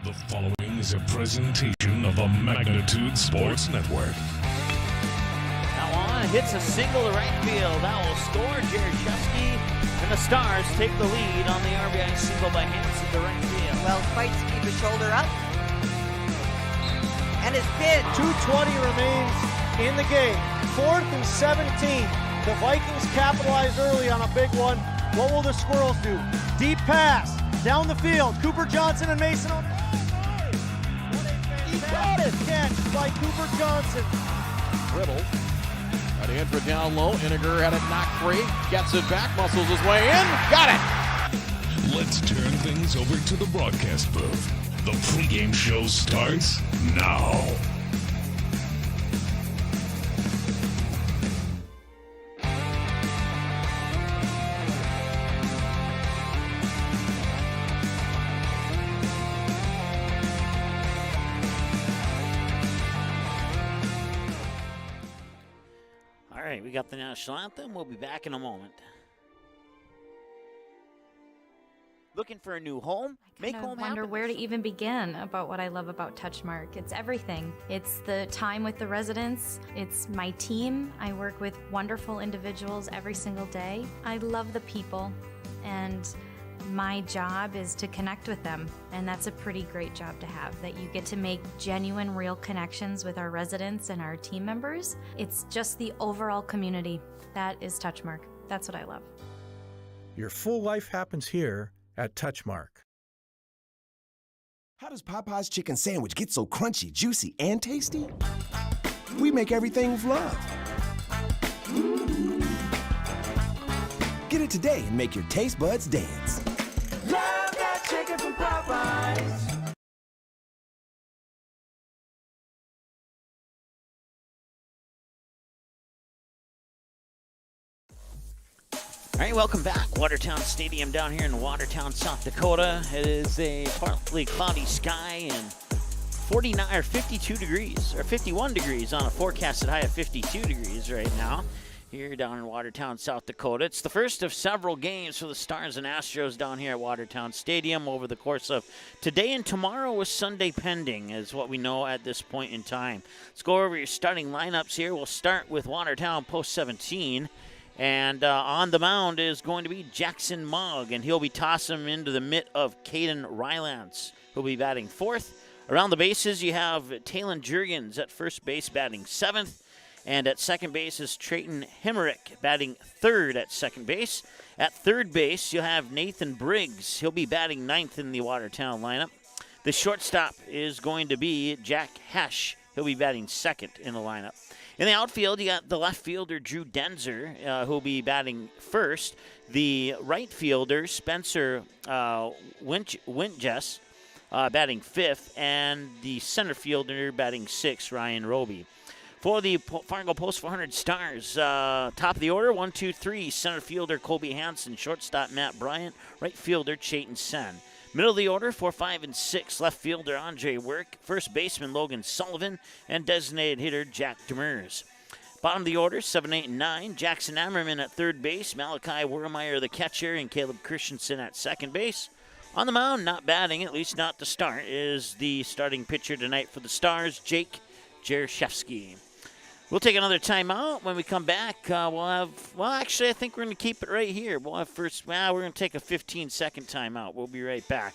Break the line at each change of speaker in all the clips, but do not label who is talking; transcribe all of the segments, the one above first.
The following is a presentation of the Magnitude Sports Network.
Now on, hits a single to right field. That will score. Jaroszewski and the Stars take the lead on the RBI single by Hansen to right field.
Well, fights to keep his shoulder up. And his pitch.
2:20 remains in the game. 4th and 17. The Vikings capitalized early on a big one. What will the Squirrels do? Deep pass. Down the field. Cooper Johnson and Mason. He got it. Catch by Cooper Johnson.
Dribble. Got in for down low. Iniger had it knocked free. Gets it back. Muscles his way in. Got it.
Let's turn things over to the broadcast booth. The pregame show starts now.
All right, we got the national anthem. We'll be back in a moment. Looking for a new home? Make home
wonder
happen.
where to even begin about what I love about Touchmark. It's everything. It's the time with the residents. It's my team. I work with wonderful individuals every single day. I love the people, and my job is to connect with them, and that's a pretty great job to have, that you get to make genuine, real connections with our residents and our team members. It's just the overall community. That is Touchmark. That's what I love.
Your full life happens here at Touchmark.
How does Popeye's chicken sandwich get so crunchy, juicy, and tasty? We make everything with love. Get it today and make your taste buds dance. Love that chicken from Popeyes.
All right, welcome back. Watertown Stadium down here in Watertown, South Dakota. It is a partly cloudy sky and 49 or 52 degrees or 51 degrees on a forecasted high of 52 degrees right now here down in Watertown, South Dakota. It's the first of several games for the Stars and Astros down here at Watertown Stadium over the course of today and tomorrow, with Sunday pending, is what we know at this point in time. Let's go over your starting lineups here. We'll start with Watertown post 17. And on the mound is going to be Jackson Mogg, and he'll be tossing him into the mitt of Caden Rylance, who'll be batting 4th. Around the bases, you have Talon Jurgens at first base batting 7th, and at second base is Trayton Hemerick batting 3rd at second base. At third base, you'll have Nathan Briggs. He'll be batting 9th in the Watertown lineup. The shortstop is going to be Jack Hesh. He'll be batting 2nd in the lineup. In the outfield, you got the left fielder, Drew Denzer, who'll be batting 1st. The right fielder, Spencer Wintjes, batting 5th. And the center fielder, batting 6th, Ryan Roby. For the Fargo Post 400 Stars, top of the order, 1, 2, 3, center fielder, Colby Hansen, shortstop, Matt Bryant, right fielder, Chayton Sen. Middle of the order, 4, 5, and 6, left fielder Andre Work, first baseman Logan Sullivan, and designated hitter Jack Demers. Bottom of the order, 7, 8, and 9, Jackson Ammerman at third base, Malachi Wermeyer the catcher, and Caleb Christensen at second base. On the mound, not batting, at least not to start, is the starting pitcher tonight for the Stars, Jake Jaroszewski. We'll take another timeout. When we come back, actually, I think we're going to keep it right here. We're going to take a 15-second timeout. We'll be right back.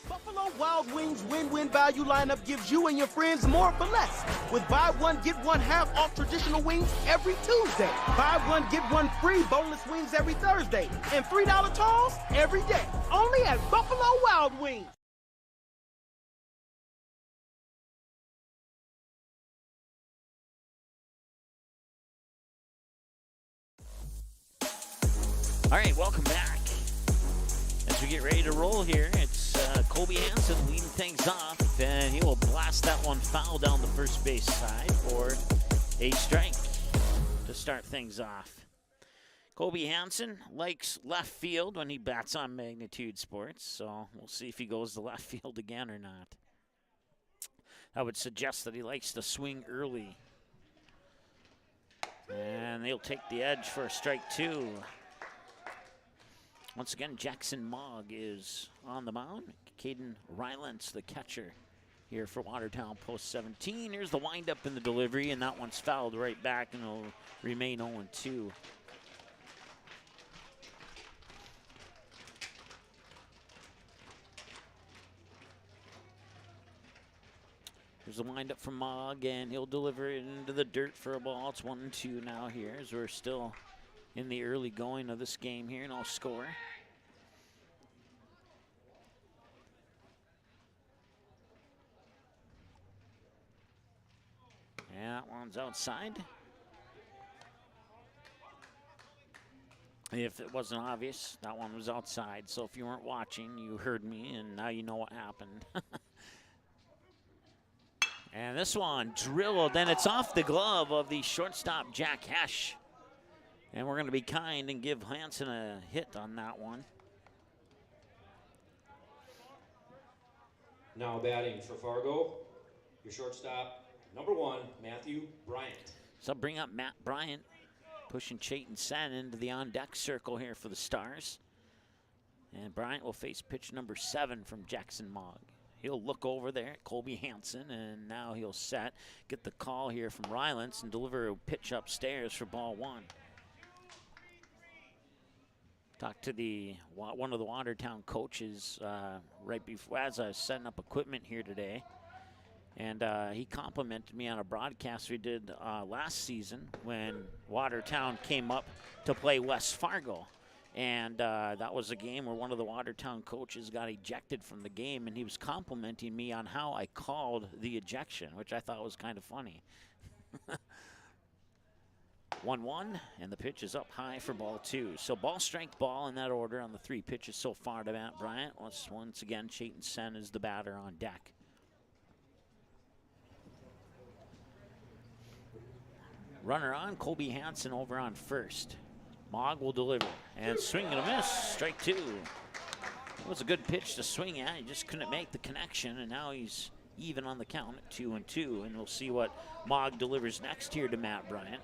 Buffalo Wild Wings win-win value lineup gives you and your friends more for less. With buy one, get one half off traditional wings every Tuesday. Buy one, get one free boneless wings every Thursday. And $3 tolls every day. Only at Buffalo Wild Wings.
All right, welcome back. As we get ready to roll here, it's Colby Hansen leading things off, and he will blast that one foul down the first base side for a strike to start things off. Colby Hansen likes left field when he bats on Magnitude Sports, so we'll see if he goes to left field again or not. I would suggest that he likes to swing early. And they'll take the edge for a strike 2. Once again, Jackson Mogg is on the mound. Caden Rylance, the catcher, here for Watertown post 17. Here's the windup in the delivery, and that one's fouled right back, and it'll remain 0-2. Here's the windup from Mogg, and he'll deliver it into the dirt for a ball. It's 1-2 now here, as we're still in the early going of this game here, no score. Yeah, that one's outside. If it wasn't obvious, that one was outside. So if you weren't watching, you heard me, and now you know what happened. And this one drilled, and it's off the glove of the shortstop, Jack Hesh. And we're going to be kind and give Hansen a hit on that one.
Now batting for Fargo, your shortstop, number 1, Matthew Bryant.
So bring up Matt Bryant, pushing Chayton Sen into the on-deck circle here for the Stars. And Bryant will face pitch number 7 from Jackson Mogg. He'll look over there at Colby Hansen, and now he'll get the call here from Rylance and deliver a pitch upstairs for ball 1. Talked to one of the Watertown coaches right before, as I was setting up equipment here today. And he complimented me on a broadcast we did last season when Watertown came up to play West Fargo. And that was a game where one of the Watertown coaches got ejected from the game, and he was complimenting me on how I called the ejection, which I thought was kind of funny. 1-1, and the pitch is up high for ball 2. So ball, strike, ball in that order on the 3 pitches so far to Matt Bryant. Once again, Chayton Sen is the batter on deck. Runner on, Colby Hansen over on first. Mogg will deliver, and swing and a miss, strike 2. It was a good pitch to swing at. He just couldn't make the connection, and now he's even on the count at 2-2, and we'll see what Mogg delivers next here to Matt Bryant.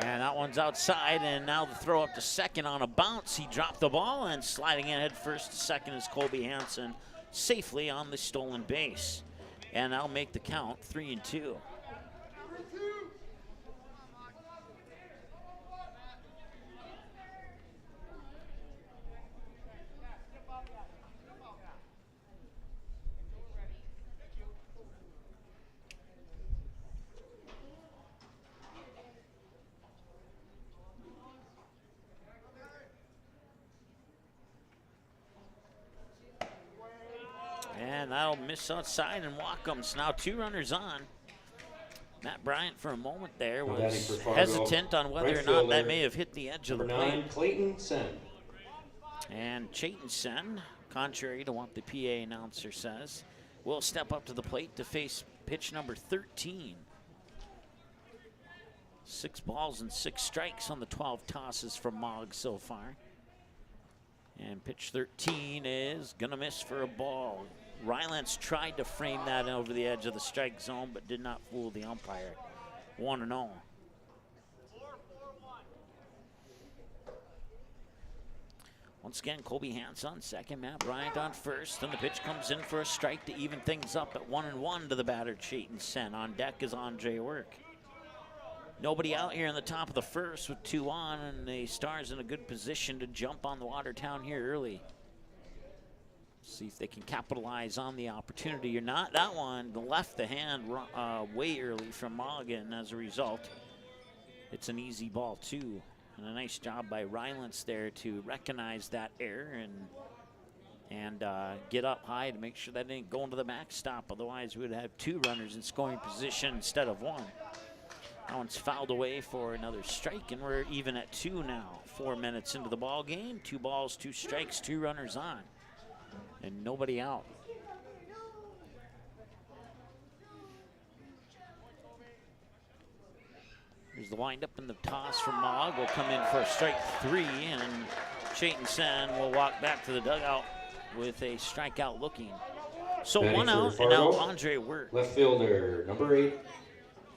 And that one's outside, and now the throw up to second on a bounce. He dropped the ball, and sliding in head first to second is Colby Hansen, safely on the stolen base. And that'll make the count 3-2. And that'll miss outside, and Wacom's now 2 runners on. Matt Bryant for a moment there was hesitant on whether or not that may have hit the edge of the plate.
Number 9, Clayton Sen.
And Chayton Sen, contrary to what the PA announcer says, will step up to the plate to face pitch number 13. 6 balls and 6 strikes on the 12 tosses from Mogg so far. And pitch 13 is gonna miss for a ball. Rylance tried to frame that over the edge of the strike zone, but did not fool the umpire. 1-0. Once again, Colby Hansen on second, Matt Bryant on first, and the pitch comes in for a strike to even things up at 1-1 to the batter, Chayton Sen. On deck is Andre Work. Nobody out here in the top of the first with 2 on, and the Stars in a good position to jump on the Watertown here early. See if they can capitalize on the opportunity or not. That one left the hand way early from Mogg, as a result, it's an easy ball 2. And a nice job by Rylance there to recognize that error and get up high to make sure that didn't go into the backstop. Otherwise, we would have 2 runners in scoring position instead of 1. That one's fouled away for another strike, and we're even at 2 now. 4 minutes into the ball game, 2 balls, 2 strikes, 2 runners on, and nobody out. Here's the windup and the toss from Mogg will come in for a strike 3, and Chayton Sen will walk back to the dugout with a strikeout looking. So
Batting
1 out,
Fargo,
and now Andre Work.
Left fielder, number 8,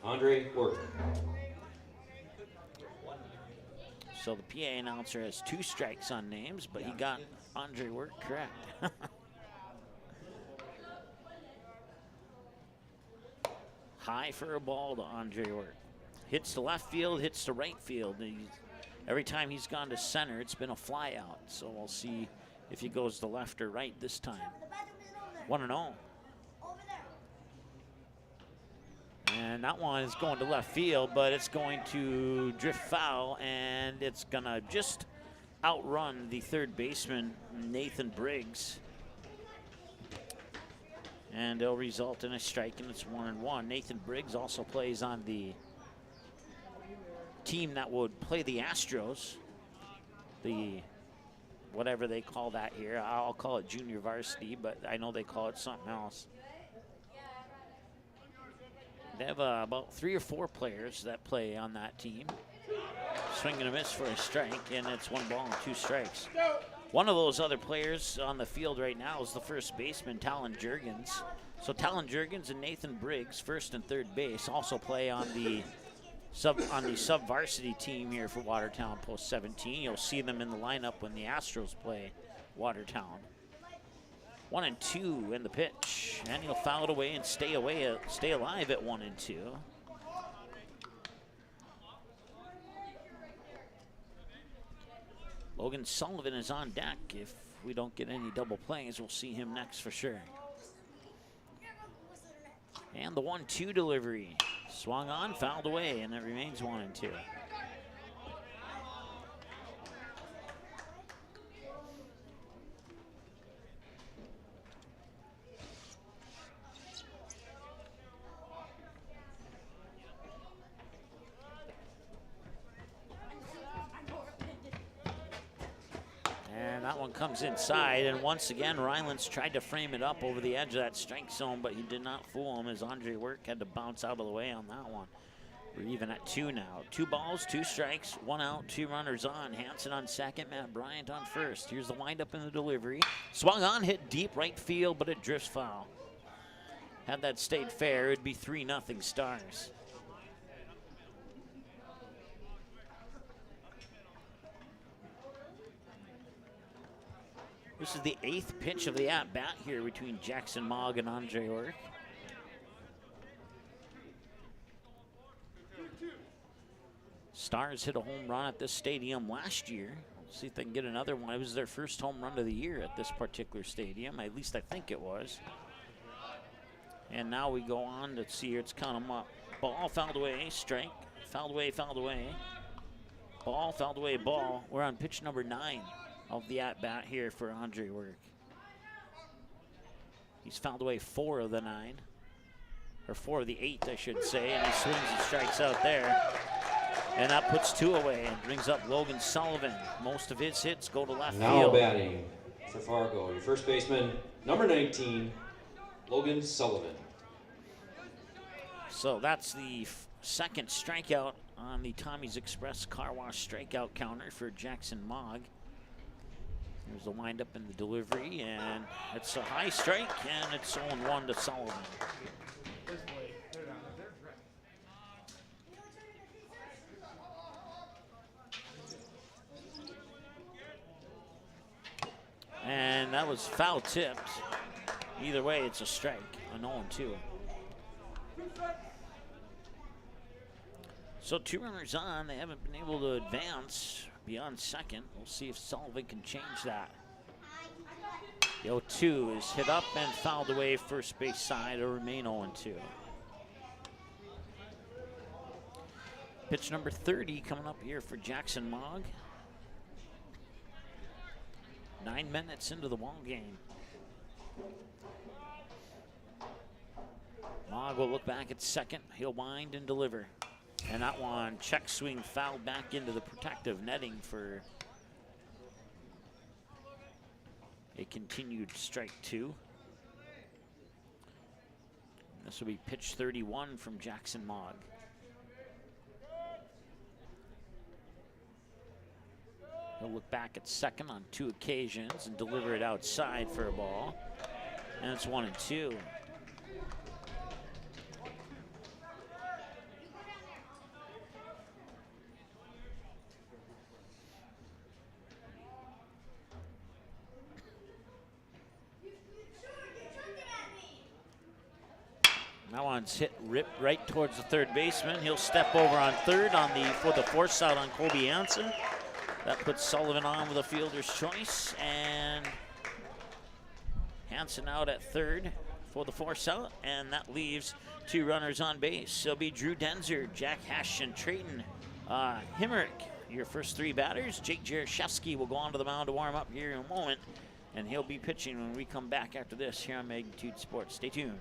Andre Work.
So the PA announcer has 2 strikes on names, but he got Andre Work correct. High for a ball to Andre Work. Hits to left field, hits to right field. Every time he's gone to center, it's been a fly out. So we'll see if he goes to left or right this time. 1-0. And that one is going to left field, but it's going to drift foul, and it's going to just outrun the third baseman, Nathan Briggs. And it'll result in a strike, and it's 1-1. Nathan Briggs also plays on the team that would play the Astros, the whatever they call that here. I'll call it junior varsity, but I know they call it something else. They have about 3 or 4 players that play on that team. Swing and a miss for a strike, and it's 1 ball and 2 strikes. One of those other players on the field right now is the first baseman, Talon Jurgens. So Talon Jurgens and Nathan Briggs, first and third base, also play on the sub-varsity team here for Watertown Post 17. You'll see them in the lineup when the Astros play Watertown. 1-2 in the pitch, and he'll foul it away and stay alive at 1-2. Logan Sullivan is on deck. If we don't get any double plays, we'll see him next for sure. And the 1-2 delivery. Swung on, fouled away, and it remains 1-2. And that one comes inside, and once again, Rylands tried to frame it up over the edge of that strike zone, but he did not fool him as Andre Work had to bounce out of the way on that one. We're even at 2 now. 2 balls, 2 strikes, 1 out, 2 runners on. Hanson on second, Matt Bryant on first. Here's the windup in the delivery. Swung on, hit deep right field, but it drifts foul. Had that stayed fair, it'd be 3-0 Stars. This is the 8th pitch of the at-bat here between Jackson Mogg and Andre Work. Stars hit a home run at this stadium last year. We'll see if they can get another one. It was their first home run of the year at this particular stadium. At least I think it was. And now we go on to see here. It's count them up. Ball fouled away, strike. Fouled away, fouled away. Ball fouled away, ball. We're on pitch number 9 of the at-bat here for Andre Work. He's fouled away 4 of the 9. Or 4 of the 8, I should say. And he swings and strikes out there. And that puts 2 away and brings up Logan Sullivan. Most of his hits go to left
now
field.
Now batting for Fargo, your first baseman, number 19, Logan Sullivan.
So that's the second strikeout on the Tommy's Express Car Wash strikeout counter for Jackson Mogg. There's the windup in the delivery, and it's a high strike, and it's 0-1 to Sullivan. And that was foul tipped. Either way, it's a strike, an 0-2. So 2 runners on. They haven't been able to advance beyond second. We'll see if Sullivan can change that. The 0-2 is hit up and fouled away first base side. It'll remain 0-2. Pitch number 30 coming up here for Jackson Mogg. 9 minutes into the ball game. Mogg will look back at second. He'll wind and deliver. And that one, check swing fouled back into the protective netting for a continued strike 2. This will be pitch 31 from Jackson Mogg. He'll look back at second on 2 occasions and deliver it outside for a ball. And it's 1-2. one's ripped right towards the third baseman. He'll step over on third for the force out on Colby Hansen. That puts Sullivan on with a fielder's choice, and Hansen out at third for the force out, and that leaves 2 runners on base. It'll be Drew Denzer, Jack Hesh, and Trayton Himmerich, your first 3 batters. Jake Jaroszewski will go onto the mound to warm up here in a moment, and he'll be pitching when we come back after this here on Magnitude Sports. Stay tuned.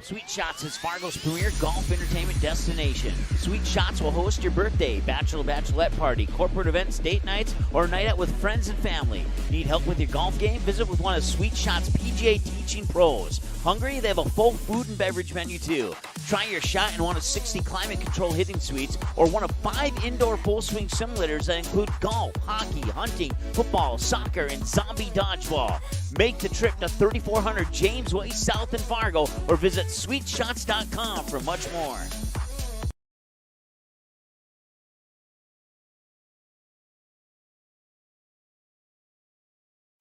Sweet Shots is Fargo's premier golf entertainment destination. Sweet Shots will host your birthday, bachelorette party, corporate events, date nights, or night out with friends and family. Need help with your golf game? Visit with one of Sweet Shots' PGA teaching pros. Hungry? They have a full food and beverage menu too. Try your shot in one of 60 climate-controlled hitting suites or one of 5 indoor full-swing simulators that include golf, hockey, hunting, football, soccer, and zombie dodgeball. Make the trip to 3400 James Way South in Fargo or visit sweetshots.com for much more.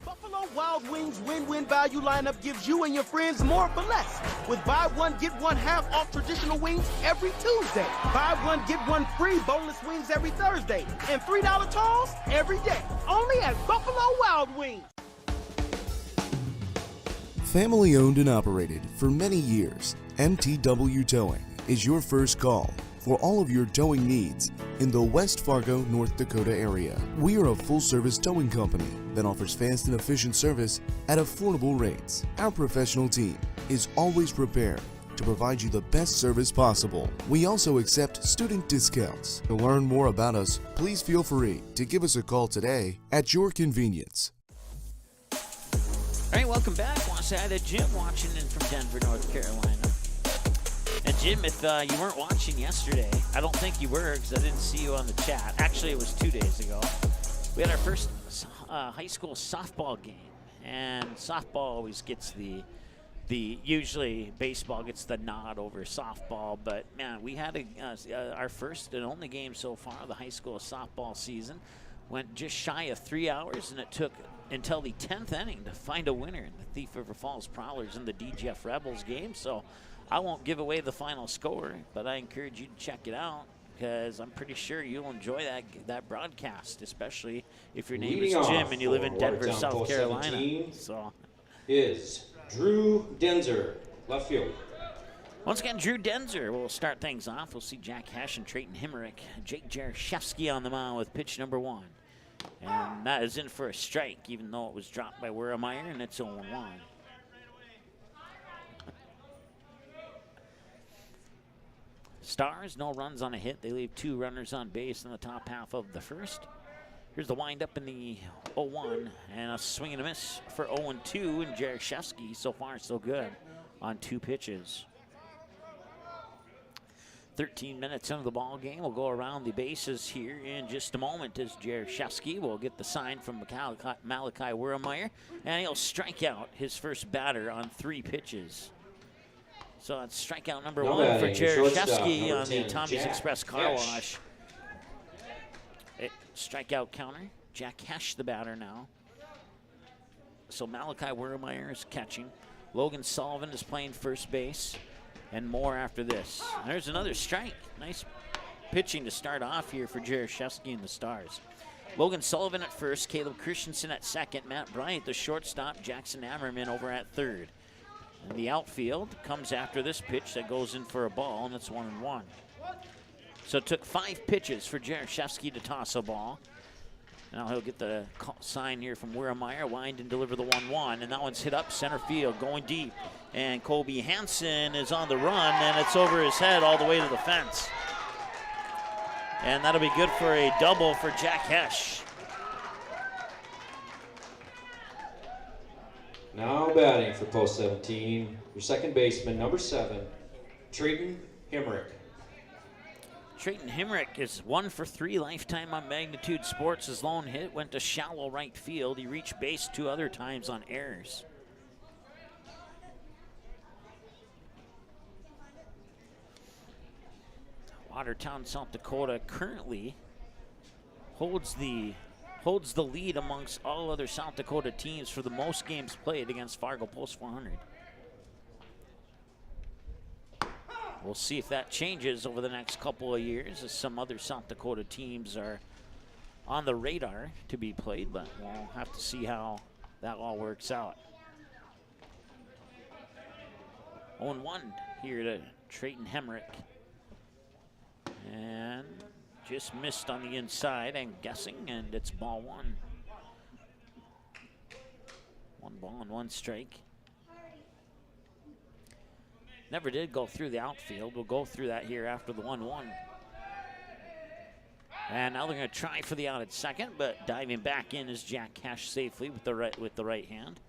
Buffalo Wild Wings win-win value lineup gives you and your friends more for less. With buy one, get one half off traditional wings every Tuesday. Buy one, get one free boneless wings every Thursday. And $3 tolls every day. Only at Buffalo Wild Wings.
Family owned and operated for many years, MTW Towing is your first call for all of your towing needs in the West Fargo, North Dakota area. We are a full-service towing company that offers fast and efficient service at affordable rates. Our professional team is always prepared to provide you the best service possible. We also accept student discounts. To learn more about us, please feel free to give us a call today at your convenience.
All right, welcome back. I want to say hi to Jim watching in from Denver, North Carolina. And Jim, if you weren't watching yesterday, I don't think you were because I didn't see you on the chat. Actually, it was 2 days ago. We had our first high school softball game, and softball always gets usually baseball gets the nod over softball, but man, we had our first and only game so far of the high school softball season. Went just shy of 3 hours, and it took until the 10th inning to find a winner in the Thief River Falls Prowlers and the DGF Rebels game. So I won't give away the final score, but I encourage you to check it out because I'm pretty sure you'll enjoy that broadcast, especially if your name is Jim and you live in Denver, South Carolina. So
is Drew Denzer, left field.
Once again, Drew Denzer will start things off. We'll see Jack Hesh and Trayton Himmerich. Jake Jaroszewski on the mound with pitch number 1. And that is in for a strike, even though it was dropped by Wurmeyer, and it's 0-1. Stars, no runs on a hit. They leave 2 runners on base in the top half of the first. Here's the windup in the 0-1, and a swing and a miss for 0-2, and Jaroszewski so far so good on 2 pitches. 13 minutes into the ball game. We'll go around the bases here in just a moment as Jaroszewski will get the sign from Malachi Wurmeyer, and he'll strike out his first batter on 3 pitches. So that's strikeout number 1 for Jaroszewski on the Tommy's Express Car Wash. Strikeout counter. Jack Hesh the batter now. So Malachi Wurmeyer is catching. Logan Sullivan is playing first base. And more after this. There's another strike. Nice pitching to start off here for Jaroszewski and the Stars. Logan Sullivan at first, Caleb Christensen at second, Matt Bryant the shortstop, Jackson Ammerman over at third. And the outfield comes after this pitch that goes in for a ball, and it's 1-1. So it took 5 pitches for Jaroszewski to toss a ball. Now he'll get the sign here from Wurmeyer, wind and deliver the 1-1, and that one's hit up center field, going deep. And Colby Hansen is on the run, and it's over his head all the way to the fence. And that'll be good for a double for Jack Hesh.
Now batting for post 17, your second baseman, number 7, Trayton Himmerich.
Trayton Himmerich is 1 for 3 lifetime on Magnitude Sports. His lone hit went to shallow right field. He reached base 2 other times on errors. Watertown, South Dakota currently holds the holds the lead amongst all other South Dakota teams for the most games played against Fargo Post 400. We'll see if that changes over the next couple of years as some other South Dakota teams are on the radar to be played, but we'll have to see how that all works out. 0-1 here to Trayton Hemrick. And just missed on the inside, I'm guessing, and it's ball one. 1 ball and 1 strike. Never did go through the outfield. We'll go through that here after the 1-1. And now they're going to try for the out at second, but diving back in is Jack Cash safely with the right hand.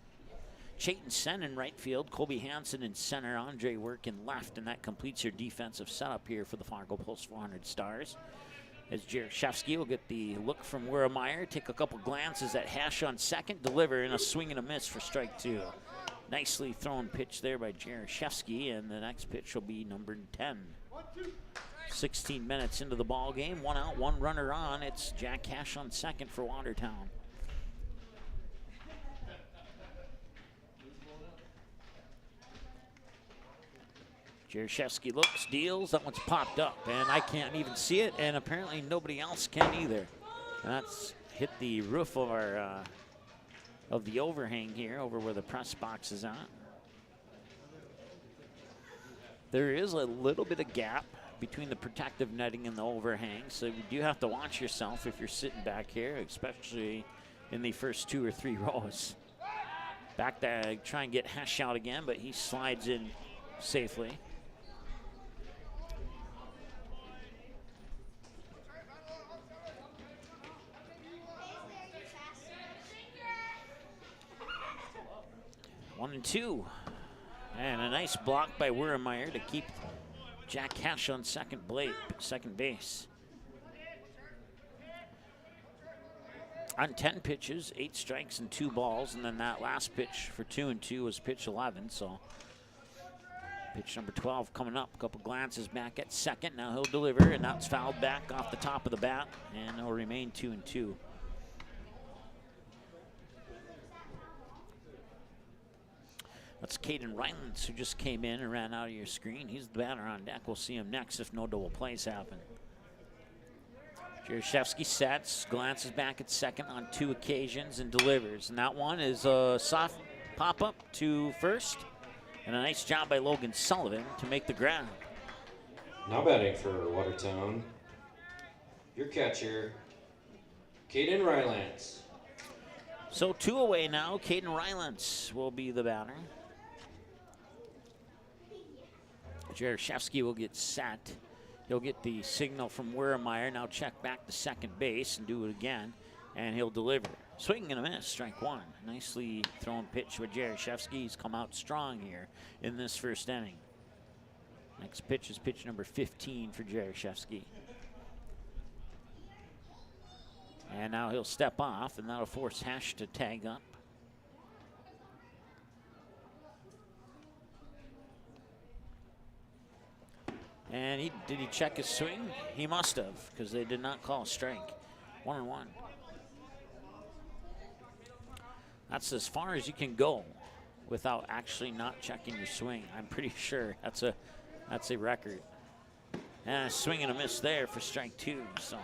Chayton Sen in right field, Colby Hansen in center, Andre Work in left, and that completes your defensive setup here for the Fargo Post 400 Stars. As Jaroszewski will get the look from Wurmeyer, take a couple glances at Hash on second, deliver, and a swing and a miss for strike 2. Nicely thrown pitch there by Jaroszewski, and the next pitch will be number 10. 16 minutes into the ball game, 1 out, 1 runner on. It's Jack Cash on second for Watertown. Jaroszewski looks, deals, that one's popped up, and I can't even see it, and apparently nobody else can either. That's hit the roof of our of the overhang here, over where the press box is at. There is a little bit of gap between the protective netting and the overhang, so you do have to watch yourself if you're sitting back here, especially in the first 2 or 3 rows. Back there, try and get Hesh out again, but he slides in safely. One and 2. And a nice block by Wurmeyer to keep Jack Cash on second base. On 10 pitches, 8 strikes and 2 balls, and then that last pitch for 2 and 2 was pitch 11, so pitch number 12 coming up. A couple glances back at second. Now he'll deliver, and that's fouled back off the top of the bat, and it'll remain 2 and 2. That's Caden Rylands, who just came in and ran out of your screen. He's the batter on deck. We'll see him next if no double plays happen. Jaroszewski sets, glances back at second on 2 occasions and delivers. And that one is a soft pop-up to first. And a nice job by Logan Sullivan to make the grab.
Now batting for Watertown, your catcher, Caden Rylands.
So 2 away now. Caden Rylands will be the batter. Jaroszewski will get set. He'll get the signal from Wurmeyer. Now check back to second base and do it again, and he'll deliver. Swing and a miss, strike 1. Nicely thrown pitch with Jaroszewski. He's come out strong here in this first inning. Next pitch is pitch number 15 for Jaroszewski. And now he'll step off, and that'll force Hash to tag up. And did he check his swing? He must have, because they did not call a strike. 1-1. That's as far as you can go without actually not checking your swing. I'm pretty sure that's a record. And a swing and a miss there for strike 2. So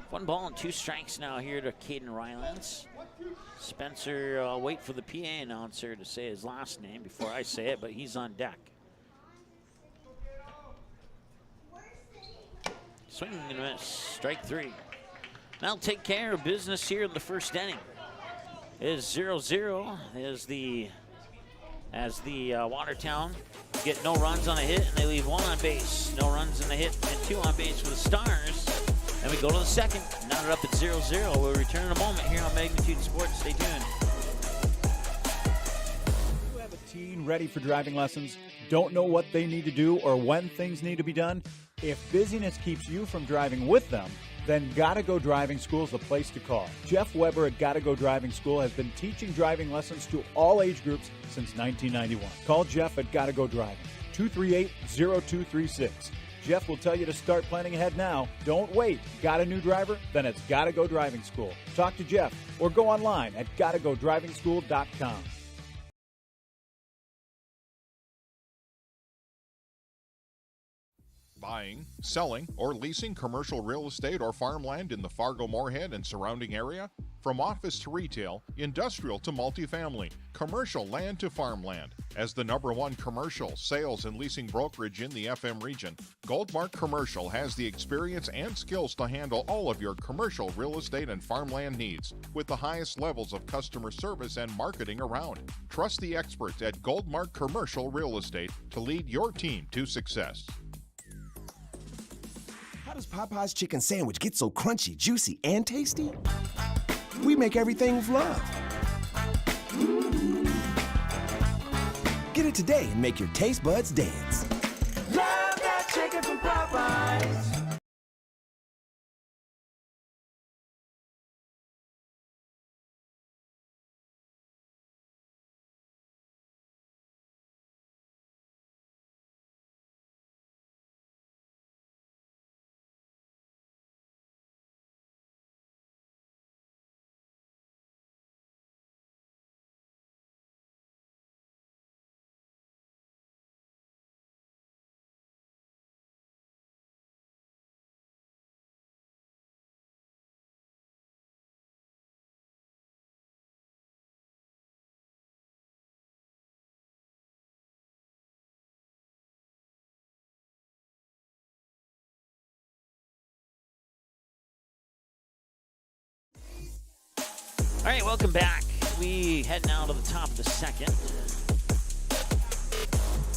1 ball and 2 strikes now here to Caden Rylands. Spencer, I'll wait for the PA announcer to say his last name before I say it, but he's on deck. Swing and a miss, strike 3. Now take care of business here in the first inning. It is 0-0 as the Watertown get no runs on a hit, and they leave 1 on base. No runs in the hit and 2 on base for the Stars. And we go to the second. Now they're up at 0-0. We'll return in a moment here on Magnitude Sports. Stay tuned.
You have a teen ready for driving lessons, don't know what they need to do or when things need to be done? If busyness keeps you from driving with them, then Gotta Go Driving School is the place to call. Jeff Weber at Gotta Go Driving School has been teaching driving lessons to all age groups since 1991. Call Jeff at Gotta Go Driving, 238-0236. Jeff will tell you to start planning ahead now. Don't wait. Got a new driver? Then it's Gotta Go Driving School. Talk to Jeff or go online at gottagodrivingschool.com.
Buying, selling, or leasing commercial real estate or farmland in the Fargo, Moorhead, and surrounding area? From office to retail, industrial to multifamily, commercial land to farmland. As the #1 commercial, sales, and leasing brokerage in the FM region, Goldmark Commercial has the experience and skills to handle all of your commercial real estate and farmland needs with the highest levels of customer service and marketing around. Trust the experts at Goldmark Commercial Real Estate to lead your team to success.
How does Popeye's chicken sandwich get so crunchy, juicy, and tasty? We make everything with love. Get it today and make your taste buds dance. Love that chicken from Popeyes.
All right, welcome back. We head now to the top of the second.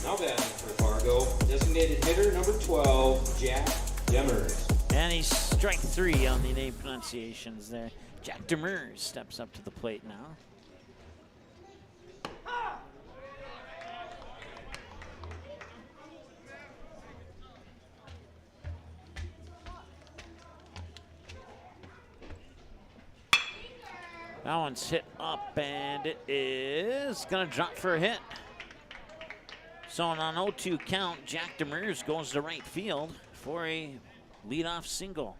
Now batting for Fargo, designated hitter number 12, Jack Demers.
And he's strike 3 on the name pronunciations there. Jack Demers steps up to the plate now. That one's hit up, and it is going to drop for a hit. So on an 0-2 count, Jack Demers goes to right field for a leadoff single.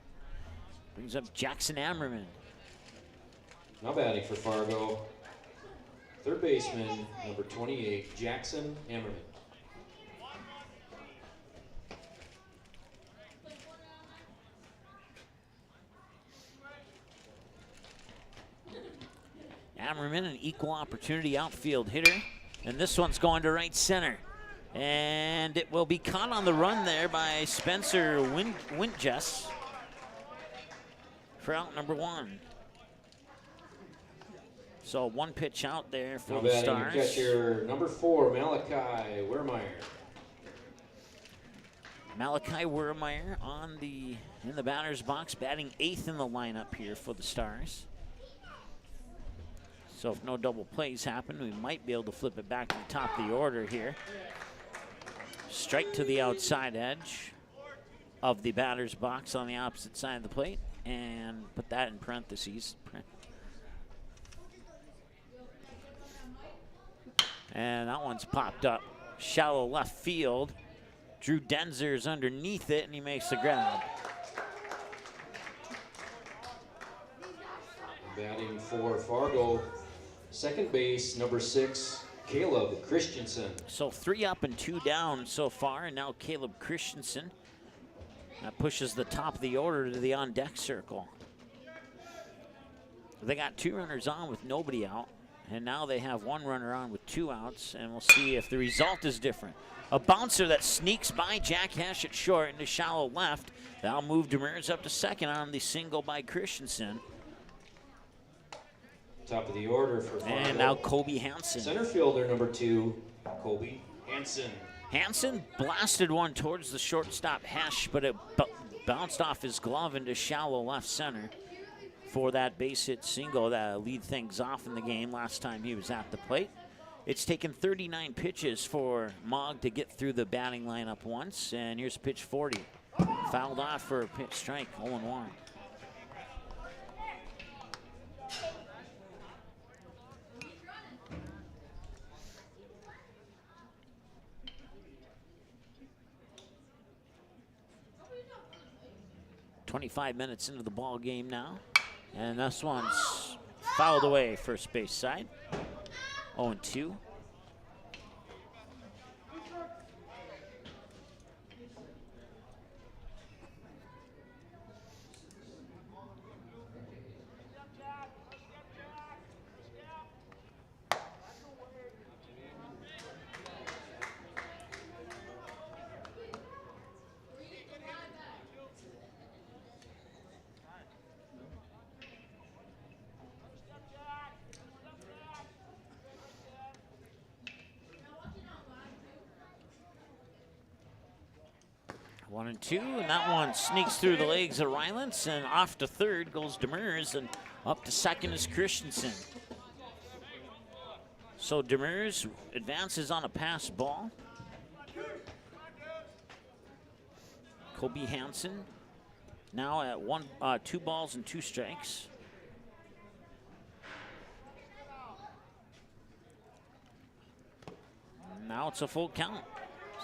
Brings up Jackson Ammerman.
Now batting for Fargo, third baseman, number 28, Jackson Ammerman.
Ammerman, an equal opportunity outfield hitter. And this one's going to right center. And it will be caught on the run there by Spencer Wintjes for out number 1. So 1 pitch out there for the Stars.
Catcher number 4, Malachi Wermeyer.
Malachi Wermeyer in the batter's box, batting 8th in the lineup here for the Stars. So if no double plays happen, we might be able to flip it back to the top of the order here. Strike to the outside edge of the batter's box on the opposite side of the plate, and put that in parentheses. And that one's popped up shallow left field. Drew Denzer's underneath it, and he makes the grab.
Batting for Fargo, second base, number 6, Caleb Christensen.
So 3 up and 2 down so far, and now Caleb Christensen. That pushes the top of the order to the on-deck circle. They got 2 runners on with nobody out, and now they have 1 runner on with 2 outs, and we'll see if the result is different. A bouncer that sneaks by Jack Hesh at short into shallow left. That'll move Demers up to second on the single by Christensen.
Top of the order for Fargo.
And now Kobe Hansen.
Center fielder number 2, Kobe Hansen.
Hansen blasted one towards the shortstop Hesh, but it bounced off his glove into shallow left center for that base hit single that lead things off in the game last time he was at the plate. It's taken 39 pitches for Mogg to get through the batting lineup once, and here's pitch 40. Fouled off for a pitch strike, 0-1. 25 minutes into the ball game now. And this one's fouled away first base side. 0-2. One and two, and that one sneaks through the legs of Rylance, and off to third goes Demers, and up to second is Christensen. So Demers advances on a pass ball. Kobe Hansen now at 2 balls and 2 strikes. Now it's a full count.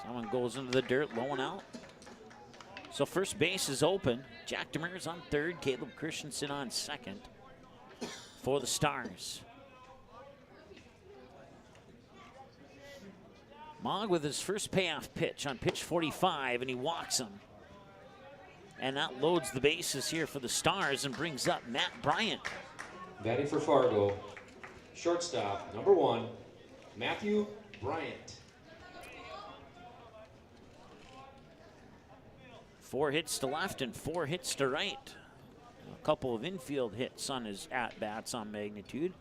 Someone goes into the dirt, low and out. So first base is open. Jack Demers on third, Caleb Christensen on second for the Stars. Mogg with his first payoff pitch on pitch 45, and he walks him. And that loads the bases here for the Stars and brings up Matt Bryant.
Batting for Fargo, shortstop, number 1, Matthew Bryant.
4 hits to left and 4 hits to right. A couple of infield hits on his at-bats on magnitude.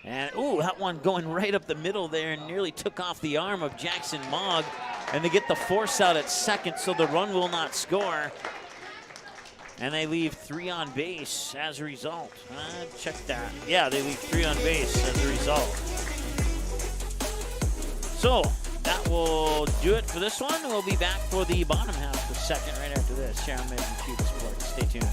And, ooh, that one going right up the middle there and nearly took off the arm of Jackson Mogg. And they get the force out at second, so the run will not score. And they leave 3 on base as a result. Check that. Yeah, they leave 3 on base as a result. So that will do it for this one. We'll be back for the bottom half of the second right after this. Sharon Mid and Cube Sports. Stay tuned.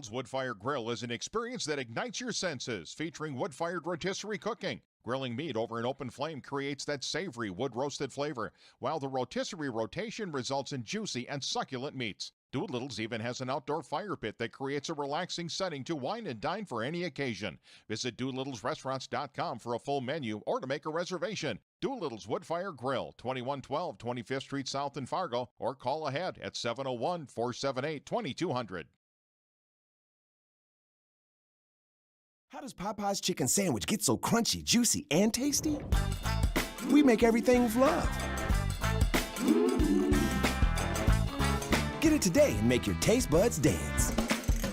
Wood-Fire Grill is an experience that ignites your senses, featuring wood-fired rotisserie cooking. Grilling meat over an open flame creates that savory wood-roasted flavor, while the rotisserie rotation results in juicy and succulent meats. Doolittle's even has an outdoor fire pit that creates a relaxing setting to wine and dine for any occasion. Visit Doolittle'sRestaurants.com for a full menu or to make a reservation. Doolittle's Wood-Fire Grill, 2112 25th Street South in Fargo, or call ahead at 701-478-2200.
How does Popeye's chicken sandwich get so crunchy, juicy, and tasty? We make everything with love. Get it today and make your taste buds dance.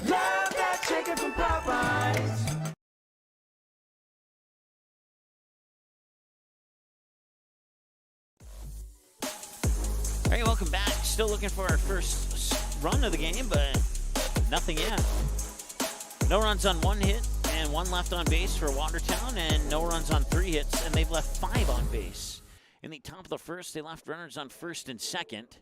Love that chicken from Popeyes.
All right, welcome back. Still looking for our first run of the game, but nothing yet. No runs on 1 hit and 1 left on base for Watertown, and no runs on 3 hits, and they've left 5 on base. In the top of the first, they left runners on first and second.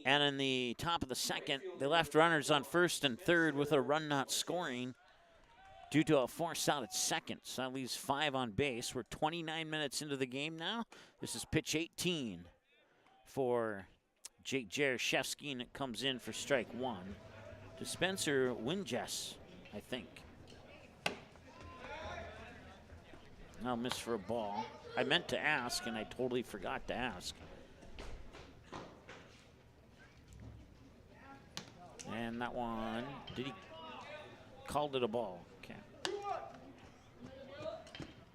And in the top of the second, they left runners on first and third with a run not scoring due to a force out at second. So that leaves 5 on base. We're 29 minutes into the game now. This is pitch 18 for Jake Jaroszewski, and it comes in for strike 1 to Spencer Winjes, I think. Now miss for a ball. I meant to ask, and I totally forgot to ask. And that one, did he called it a ball? Okay.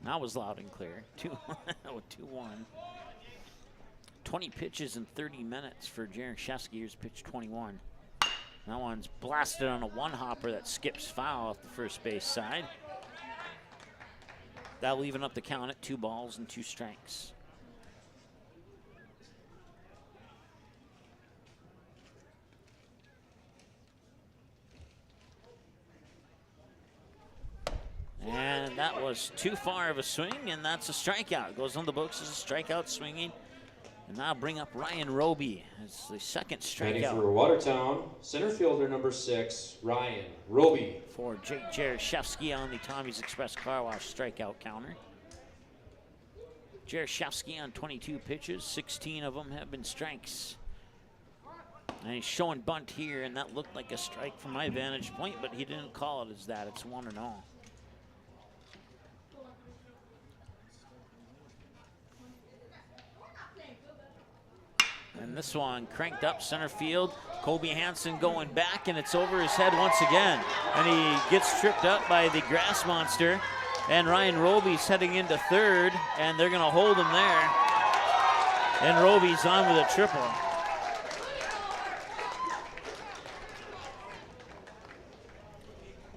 That was loud and clear. 2-1. 20 pitches in 30 minutes for Jaroszewski. Here's pitch 21. That one's blasted on a 1-hopper that skips foul off the first base side. That'll even up the count at 2 balls and 2 strikes. was too far of a swing, and that's a strikeout. Goes on the books as a strikeout swinging. And now bring up Ryan Roby as the second
Batting
strikeout.
for Watertown, center fielder number 6, Ryan Roby.
For Jake Jaroszewski on the Tommy's Express Car Wash strikeout counter. Jaroszewski on 22 pitches, 16 of them have been strikes. And he's showing bunt here, and that looked like a strike from my vantage point, but he didn't call it as that. It's 1-0. And this one cranked up center field. Colby Hansen going back, and it's over his head once again. And he gets tripped up by the grass monster. And Ryan Roby's heading into third, and they're going to hold him there. And Roby's on with a triple.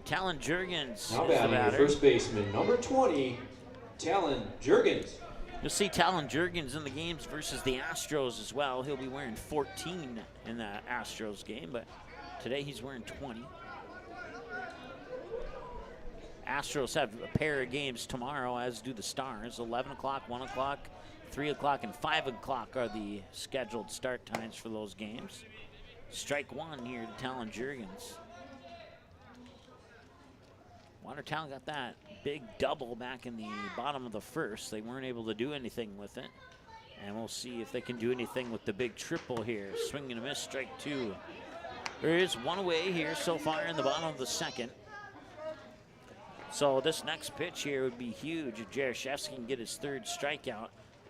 Talon Jurgens
Now
is the
batting your
batter.
first baseman, number 20, Talon Jurgens.
You'll see Talon Jurgens in the games versus the Astros as well. He'll be wearing 14 in the Astros game, but today he's wearing 20. Astros have a pair of games tomorrow, as do the Stars. 11 o'clock, 1 o'clock, 3 o'clock, and 5 o'clock are the scheduled start times for those games. Strike one here to Talon Jurgens. Watertown got that big double back in the bottom of the first. They weren't able to do anything with it. And we'll see if they can do anything with the big triple here. Swing and a miss, strike two. There is one away here so far in the bottom of the second. So this next pitch here would be huge if Jaroszewski can get his third strikeout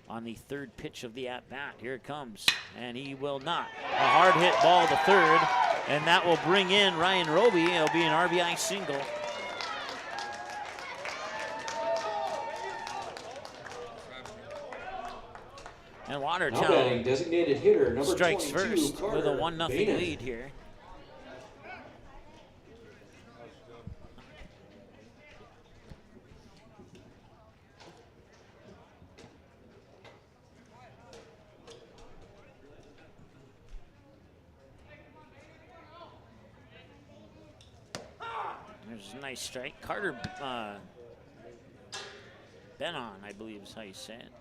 on the third pitch of the at-bat. Here it comes, and he will not. A hard hit ball to third, and that will bring in Ryan Roby. It'll be an RBI single. And Watertown
now batting designated hitter number
strikes
22,
first
Carter
with a 1-0
Bennett.
lead here. There's a nice strike. Carter Benon, I believe is how you say it.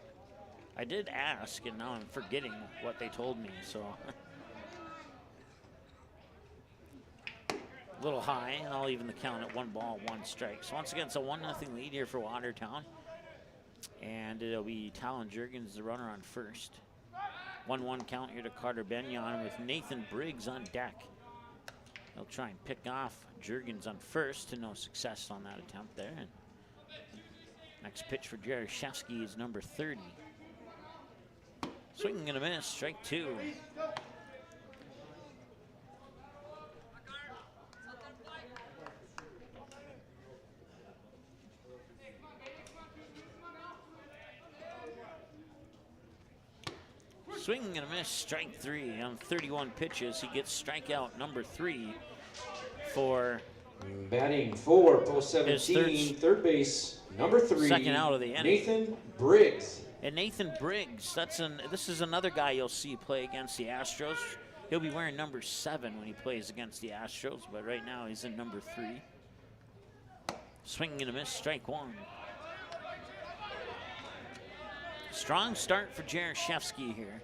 I did ask, and now I'm forgetting what they told me, so. A little high, and I'll even the count at 1 ball, 1 strike. So once again, it's a 1-0 lead here for Watertown. And it'll be Talon Jurgens, the runner on first. 1-1 count here to Carter Benyon with Nathan Briggs on deck. He'll try and pick off Jurgens on first, to no success on that attempt there. And next pitch for Jaroszewski is number 30. Swinging and a miss, strike two. Swinging and a miss, strike three. On 31 pitches, he gets strikeout number 3 for
batting for post 17, third base, number 3,
second out of the inning.
Nathan Briggs.
And Nathan Briggs, this is another guy you'll see play against the Astros. He'll be wearing number 7 when he plays against the Astros, but right now he's in number 3. Swinging and a miss, strike one. Strong start for Jaroszewski here.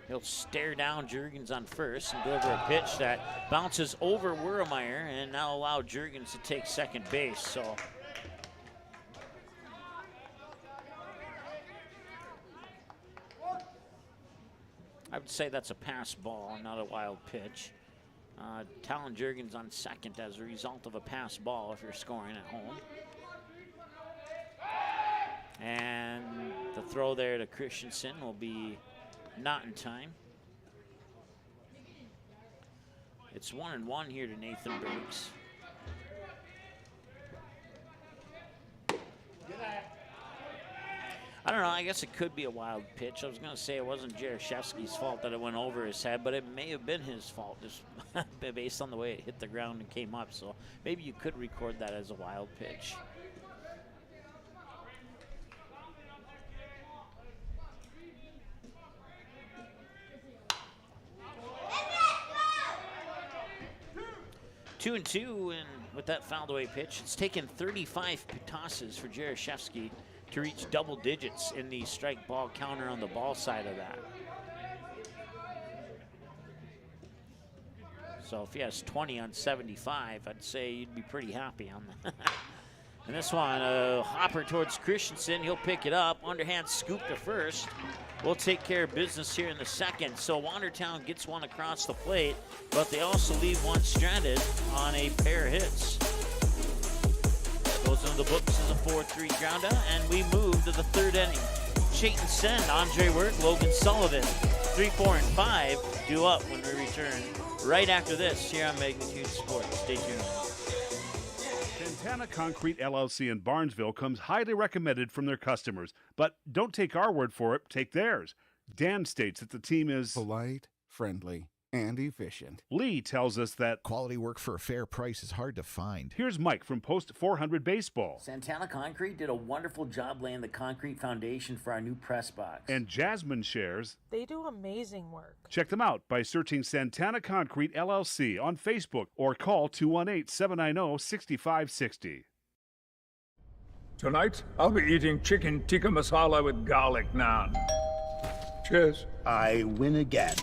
He'll stare down Jurgens on first and deliver a pitch that bounces over Wermeyer and now allow Jurgens to take second base. So I would say that's a pass ball, not a wild pitch. Talon Jurgens on second as a result of a pass ball if you're scoring at home. And the throw there to Christensen will be not in time. It's 1-1 here to Nathan Briggs. I don't know, I guess it could be a wild pitch. I was going to say it wasn't Jaroszewski's fault that it went over his head, but it may have been his fault just based on the way it hit the ground and came up. So maybe you could record that as a wild pitch. 2-2, and with that fouled away pitch, it's taken 35 tosses for Jaroszewski to reach double digits in the strike ball counter on the ball side of that. So if he has 20 on 75, I'd say you'd be pretty happy on that. And this one, hopper towards Christensen. He'll pick it up. Underhand scoop to first. We'll take care of business here in the second. So Watertown gets one across the plate, but they also leave one stranded on a pair of hits. Goes into the books as a 4-3 ground out, and we move to the third inning. Chayton Send, Andre Work, Logan Sullivan. 3, 4, and 5 due up when we return right after this here on Magnitude Sports. Stay tuned.
Santana Concrete LLC in Barnesville comes highly recommended from their customers. But don't take our word for it, take theirs. Dan states that the team is
polite, friendly, and efficient.
Lee tells us that
quality work for a fair price is hard to find.
Here's Mike from Post 400 Baseball.
Santana Concrete did a wonderful job laying the concrete foundation for our new press box.
And Jasmine shares
they do amazing work.
Check them out by searching Santana Concrete LLC on Facebook or call 218-790-6560.
Tonight, I'll be eating chicken tikka masala with garlic naan. Cheers.
I win again.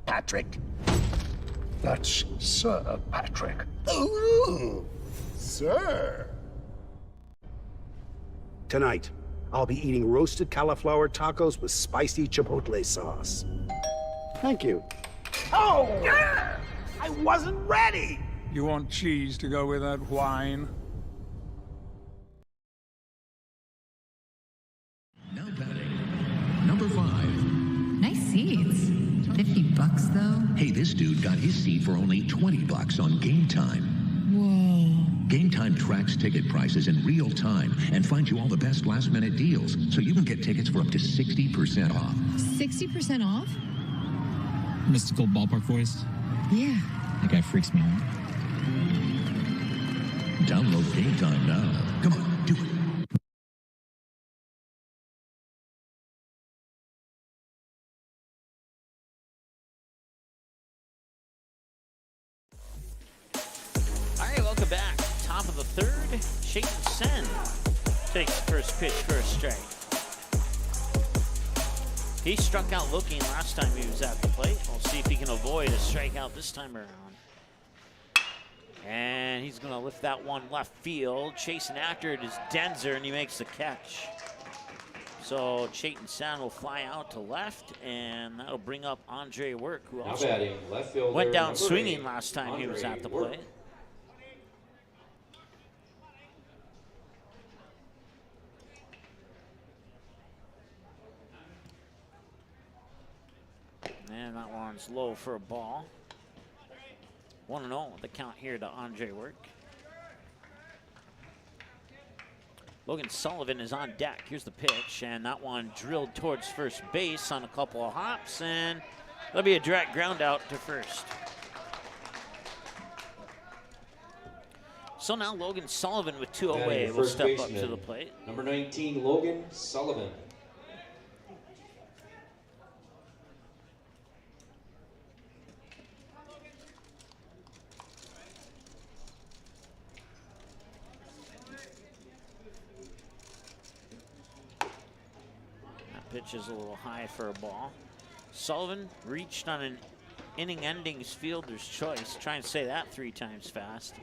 Patrick.
That's Sir Patrick.
Ooh, sir. Tonight, I'll be eating roasted cauliflower tacos with spicy chipotle sauce. Thank you. Oh! I wasn't ready!
You want cheese to go with that wine?
Now batting, number 5.
Nice seats. $50 though?
Hey, this dude got his seat for only $20 on Game Time.
Whoa.
Game Time tracks ticket prices in real time and finds you all the best last-minute deals, so you can get tickets for up to 60% off.
60% off?
Mystical ballpark voice?
Yeah.
That guy freaks me out.
Download Game Time now. Come on, do it.
Back, top of the third, Chayton Send takes the first pitch for a strike. He struck out looking last time he was at the plate. We'll see if he can avoid a strikeout this time around. And he's going to lift that one left field. Chasing after it is Denzer, and he makes the catch. So Chayton Send will fly out to left, and that'll bring up Andre Work, who also
left fielder,
went down swinging last time he was at the
Work.
plate. And that one's low for a ball. 1-0 the count here to Andre Work. Logan Sullivan is on deck. Here's the pitch, and that one drilled towards first base on a couple of hops, and that'll be a direct ground out to first. So now Logan Sullivan with 2 away will step up to the plate.
Number 19, Logan Sullivan.
Pitch is a little high for a ball. Sullivan reached on an inning-ending fielder's choice. Try and say that 3 times fast.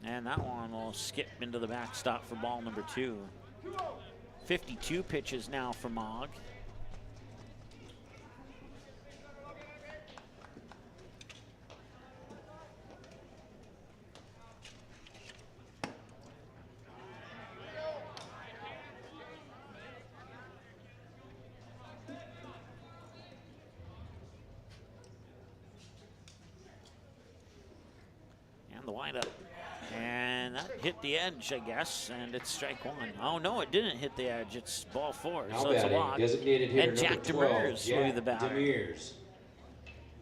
And that one will skip into the backstop for ball number 2. 52 pitches now for Mogg. The windup, and that hit the edge, I guess, and it's strike 1. Oh no, it didn't hit the edge. It's ball 4,
Now
so it's a
batting,
walk.
designated hitter
And Jack
number 12,
Demers will be the
Jack
batter.
Demers.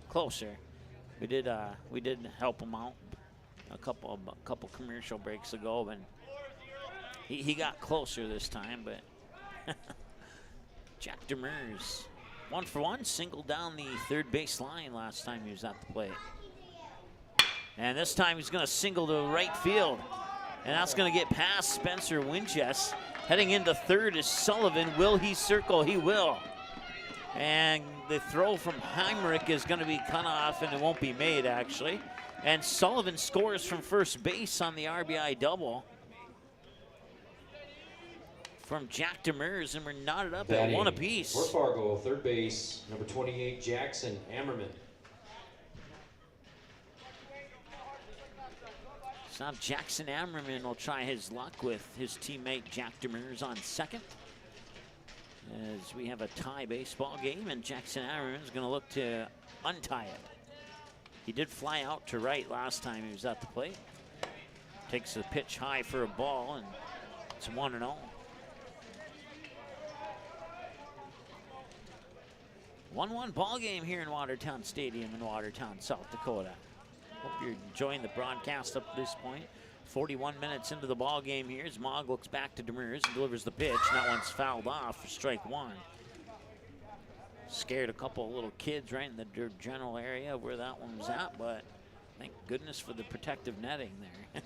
Closer. We did help him out a couple commercial breaks ago, and he got closer this time, but Jack Demers 1 for 1, singled down the third base line last time he was at the plate. And this time he's going to single to right field. And that's going to get past Spencer Winchester. Heading into third is Sullivan. Will he circle? He will. And the throw from Heinrich is going to be cut off, and it won't be made, actually. And Sullivan scores from first base on the RBI double from Jack Demers, and we're knotted up at 1 apiece.
For Fargo, third base, number 28, Jackson Ammerman.
So now Jackson Ammerman will try his luck with his teammate Jack Demers on second. As we have a tie baseball game, and Jackson Ammerman is going to look to untie it. He did fly out to right last time he was at the plate. Takes the pitch high for a ball, and it's 1-0. 1-1 ball game here in Watertown Stadium in Watertown, South Dakota. Hope you're enjoying the broadcast up to this point. 41 minutes into the ball game here as Mogg looks back to Demers and delivers the pitch. And that one's fouled off for strike 1. Scared a couple of little kids right in the general area where that one was at, but thank goodness for the protective netting there.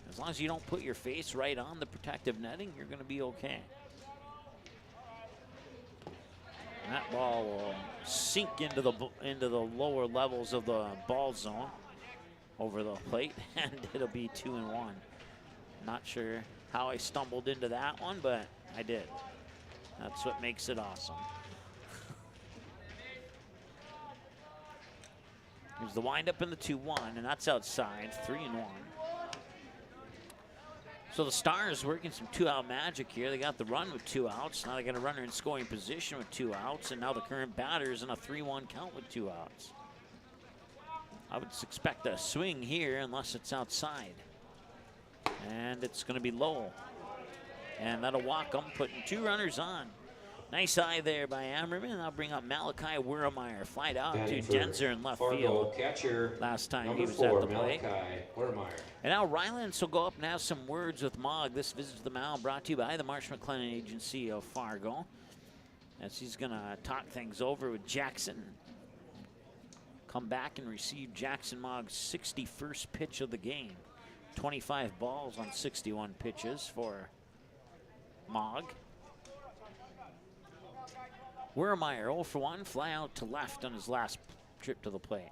As long as you don't put your face right on the protective netting, you're going to be okay. That ball will sink into the lower levels of the ball zone over the plate, and it'll be 2-1. Not sure how I stumbled into that one, but I did. That's what makes it awesome. Here's the windup in the 2-1, and that's outside, 3-1. So the Stars working some 2-out magic here. They got the run with 2 outs. Now they got a runner in scoring position with 2 outs, and now the current batter's in a 3-1 count with 2 outs. I would expect a swing here unless it's outside. And it's going to be low. And that'll walk them, putting 2 runners on. Nice eye there by Ammerman. I'll bring up Malachi Wurmeyer. Flied out to Jenser in left field.
Catcher,
last time he was
4,
at the plate.
Malachi Wurmeyer.
And now Rylands will go up and have some words with Mogg. This visit to the mound brought to you by the Marsh McLennan Agency of Fargo. As he's going to talk things over with Jackson. Come back and receive Jackson Mogg's 61st pitch of the game. 25 balls on 61 pitches for Mogg. Wurmeyer 0 for 1, fly out to left on his last trip to the plate.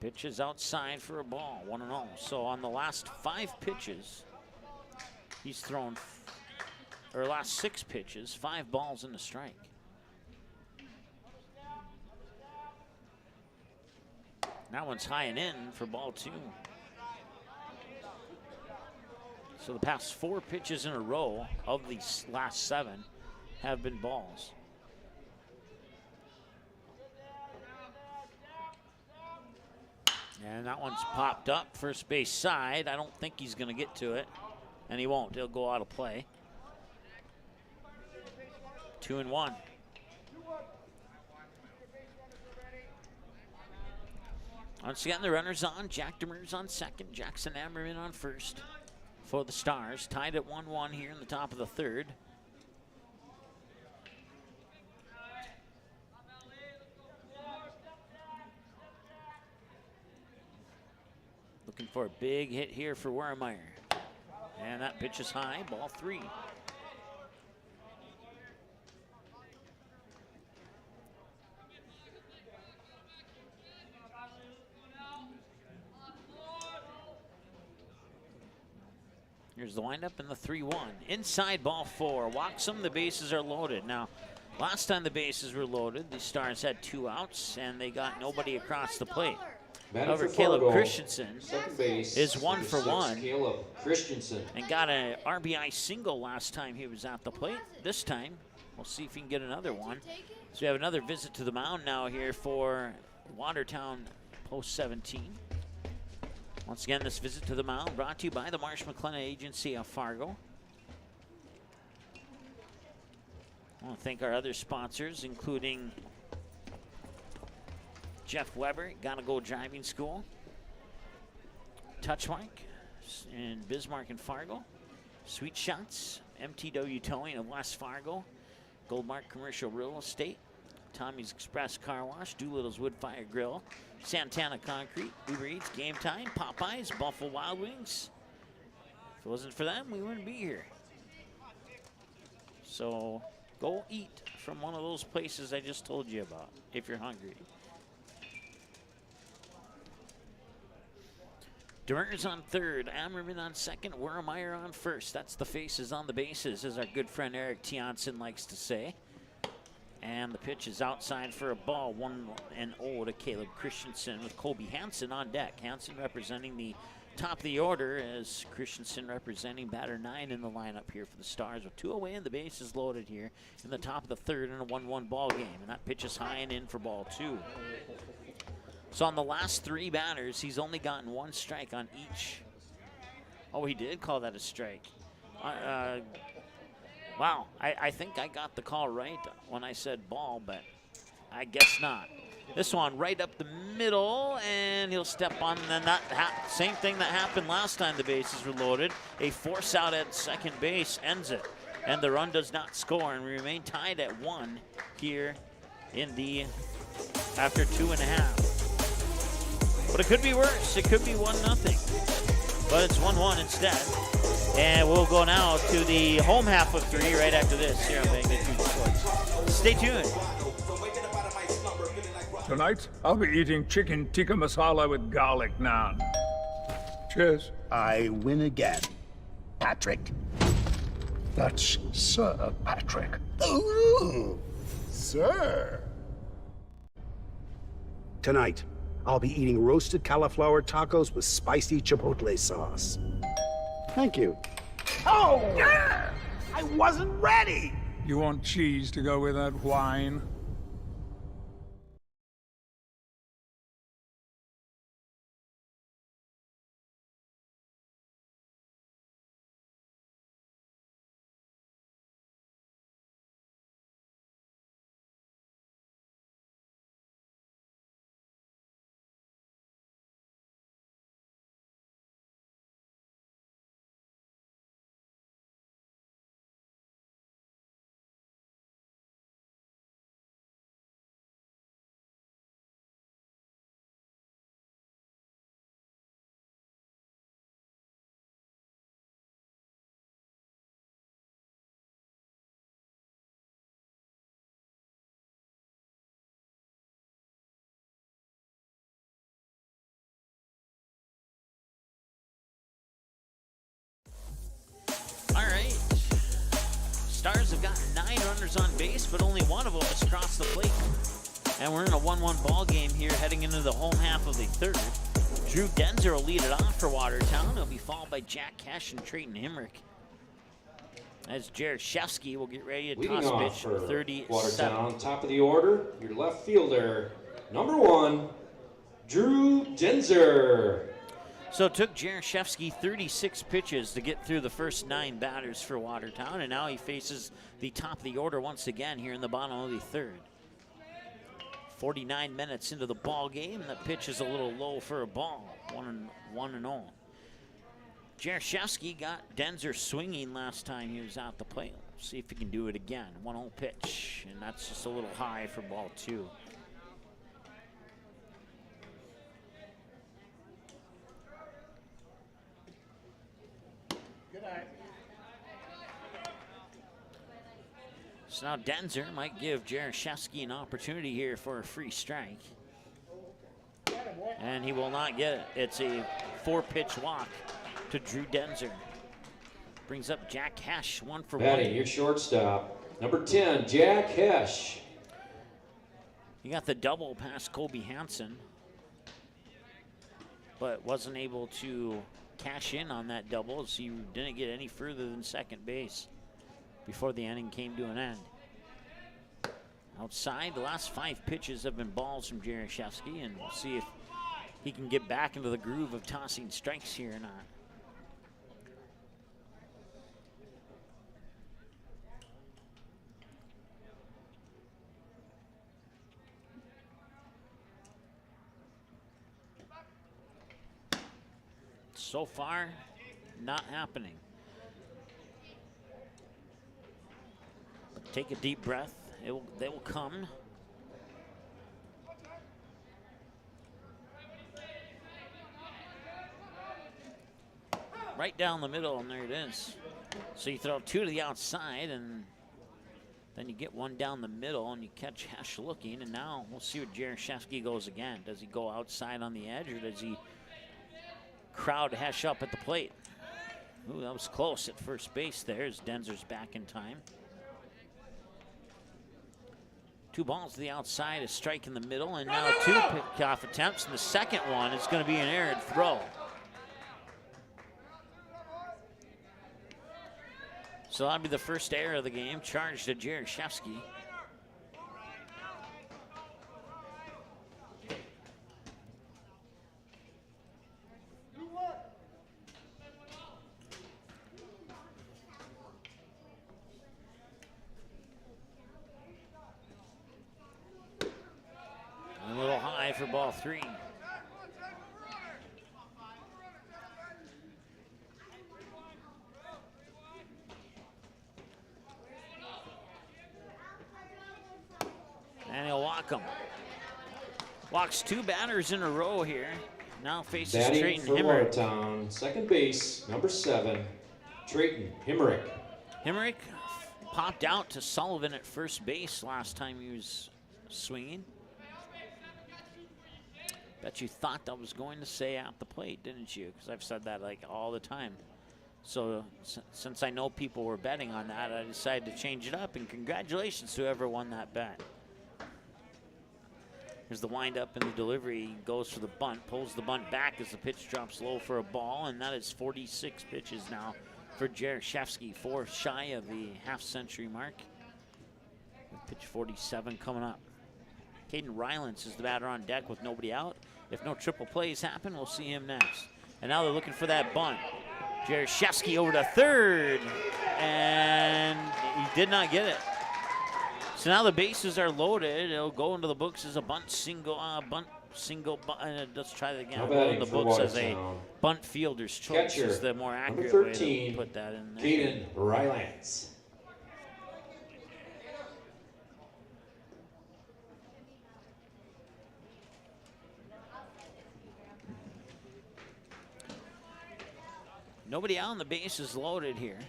Pitch is outside for a ball, 1-0. So on the last 5 pitches, he's thrown, or last 6 pitches, 5 balls and a strike. That one's high and in for ball 2. So the past 4 pitches in a row of these last 7 have been balls. And that one's popped up first base side. I don't think he's going to get to it, and he won't. He'll go out of play. 2-1. Once again, the runner's on. Jack Demers on second. Jackson Ammerman on first for the Stars. Tied at 1-1 here in the top of the 3rd. Looking for a big hit here for Wurmeyer. And that pitch is high, ball 3. Here's the windup and the 3-1. Inside ball 4. Walks him, the bases are loaded. Now, last time the bases were loaded, the Stars had 2 outs and they got nobody across the plate. However, Caleb Christensen is 1 for 1.
Caleb Christensen.
And got an RBI single last time he was at the plate. This time, we'll see if he can get another one. So we have another visit to the mound now here for Watertown post 17. Once again, this visit to the mound brought to you by the Marsh McLennan Agency of Fargo. I want to thank our other sponsors, including Jeff Weber, Gotta Go Driving School. Touchmark in Bismarck and Fargo. Sweet Shots, MTW Towing of West Fargo. Goldmark Commercial Real Estate. Tommy's Express Car Wash, Doolittle's Wood Fire Grill, Santana Concrete, Uber Eats, Game Time, Popeyes, Buffalo Wild Wings. If it wasn't for them, we wouldn't be here. So go eat from one of those places I just told you about if you're hungry. Demers on third, Ammerman on second, Wermeyer on first. That's the faces on the bases, as our good friend Eric Tianson likes to say. And the pitch is outside for a ball, 1-0 to Caleb Christensen with Colby Hansen on deck. Hansen representing the top of the order as Christensen representing batter 9 in the lineup here for the Stars with 2 away and the bases loaded here in the top of the third in a 1-1 ball game. And that pitch is high and in for ball 2. So on the last 3 batters, he's only gotten 1 strike on each. Oh, he did call that a strike. Wow, I think I got the call right when I said ball, but I guess not. This one right up the middle, and he'll step on, and then that same thing that happened last time the bases were loaded. A force out at second base ends it, and the run does not score, and we remain tied at 1 here in the after 2.5. But it could be worse. It could be 1-0, but it's 1-1 instead. And we'll go now to the home half of 3 right after this here on Magnitude Sports. Stay tuned.
Tonight, I'll be eating chicken tikka masala with garlic naan. Cheers.
I win again. Patrick.
That's Sir Patrick.
Ooh, sir. Tonight, I'll be eating roasted cauliflower tacos with spicy chipotle sauce. Thank you. Oh! I wasn't ready!
You want cheese to go with that wine?
Stars have got 9 runners on base, but only one of them has crossed the plate. And we're in a 1-1 ball game here heading into the home half of the third. Drew Denzer will lead it off for Watertown. He'll be followed by Jack Cash and Trayton Himrick. As Jaroszewski will get ready to
Leading
toss
off
pitch
for
37.
Watertown, top of the order, your left fielder, number 1, Drew Denzer.
So it took Jaroszewski 36 pitches to get through the first 9 batters for Watertown, and now he faces the top of the order once again here in the bottom of the third. 49 minutes into the ball game, and the pitch is a little low for a ball, 1-0. Jaroszewski got Denzer swinging last time he was out the plate. See if he can do it again. 1-0 pitch, and that's just a little high for ball 2. So now Denzer might give Jaroszewski an opportunity here for a free strike. And he will not get it. It's a 4-pitch walk to Drew Denzer. Brings up Jack Hesh, 1 for 1.
Batting your shortstop, number 10, Jack Hesh.
He got the double past Colby Hansen, but wasn't able to cash in on that double as he didn't get any further than second base before the inning came to an end. Outside, the last 5 pitches have been balls from Jaroszewski, and we'll see if he can get back into the groove of tossing strikes here or not. So far, not happening. But take a deep breath. They will come. Right down the middle, and there it is. So you throw 2 to the outside, and then you get 1 down the middle, and you catch Hesh looking, and now we'll see where Jaroszewski goes again. Does he go outside on the edge, or does he crowd Hesh up at the plate? Ooh, that was close at first base there as Denzer's back in time. 2 balls to the outside, a strike in the middle, and now 2 pickoff attempts, and the second one is going to be an errant throw. So that'll be the first error of the game, charged to Jaroszewski. A little high for ball 3. And he'll walk him. Walks 2 batters in a row here. Now faces
Batting
Trayton
for
Himmerich.
Watertown, second base, number 7, Trayton Himmerich.
Himmerich popped out to Sullivan at first base last time he was swinging. Bet you thought I was going to say at the plate, didn't you? Because I've said that like all the time. So since I know people were betting on that, I decided to change it up, and congratulations to whoever won that bet. Here's the windup and the delivery. He goes for the bunt, pulls the bunt back as the pitch drops low for a ball, and that is 46 pitches now for Jaroszewski, 4 shy of the half-century mark. Pitch 47 coming up. Caden Rylance is the batter on deck with nobody out. If no triple plays happen, we'll see him next. And now they're looking for that bunt. Jaroszewski over to third, and he did not get it. So now the bases are loaded. It'll go into the books as a bunt single. Let's try that again. It'll go in the books as a bunt fielder's choice.
Catcher,
is the more accurate
13,
way to put that in there.
Caden Rylance.
Nobody out on the base is loaded here.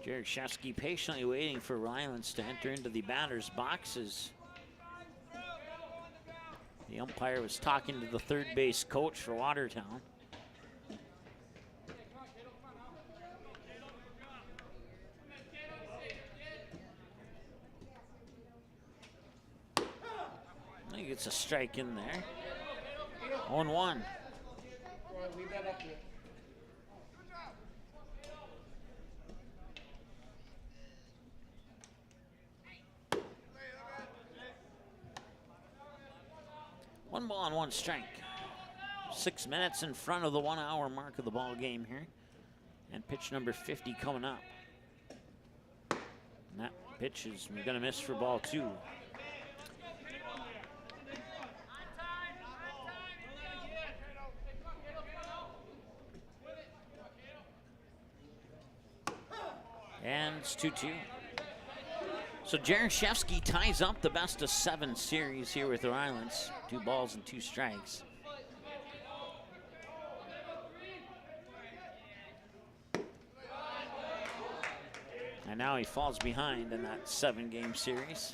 Jaroszewski patiently waiting for Rylance to enter into the batter's boxes. The umpire was talking to the third base coach for Watertown. I think it's a strike in there. 0-1. 1 ball and 1 strike. 6 minutes in front of the 1 hour mark of the ball game here. And pitch number 50 coming up. And that pitch is going to miss for ball 2. And it's 2-2. So Jaroszewski ties up the best of 7 series here with Rylance. 2 balls and 2 strikes. And now he falls behind in that 7-game series.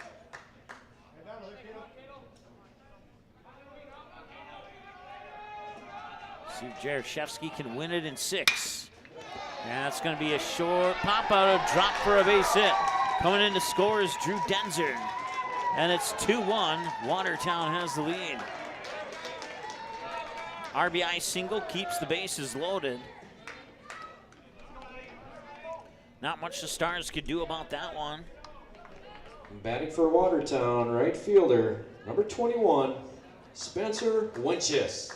See if Jaroszewski can win it in 6. And that's going to be a short pop out, a drop for a base hit. Coming in to score is Drew Denzer. And it's 2-1. Watertown has the lead. RBI single keeps the bases loaded. Not much the Stars could do about that one.
Batting for Watertown, right fielder, number 21, Spencer Winchester.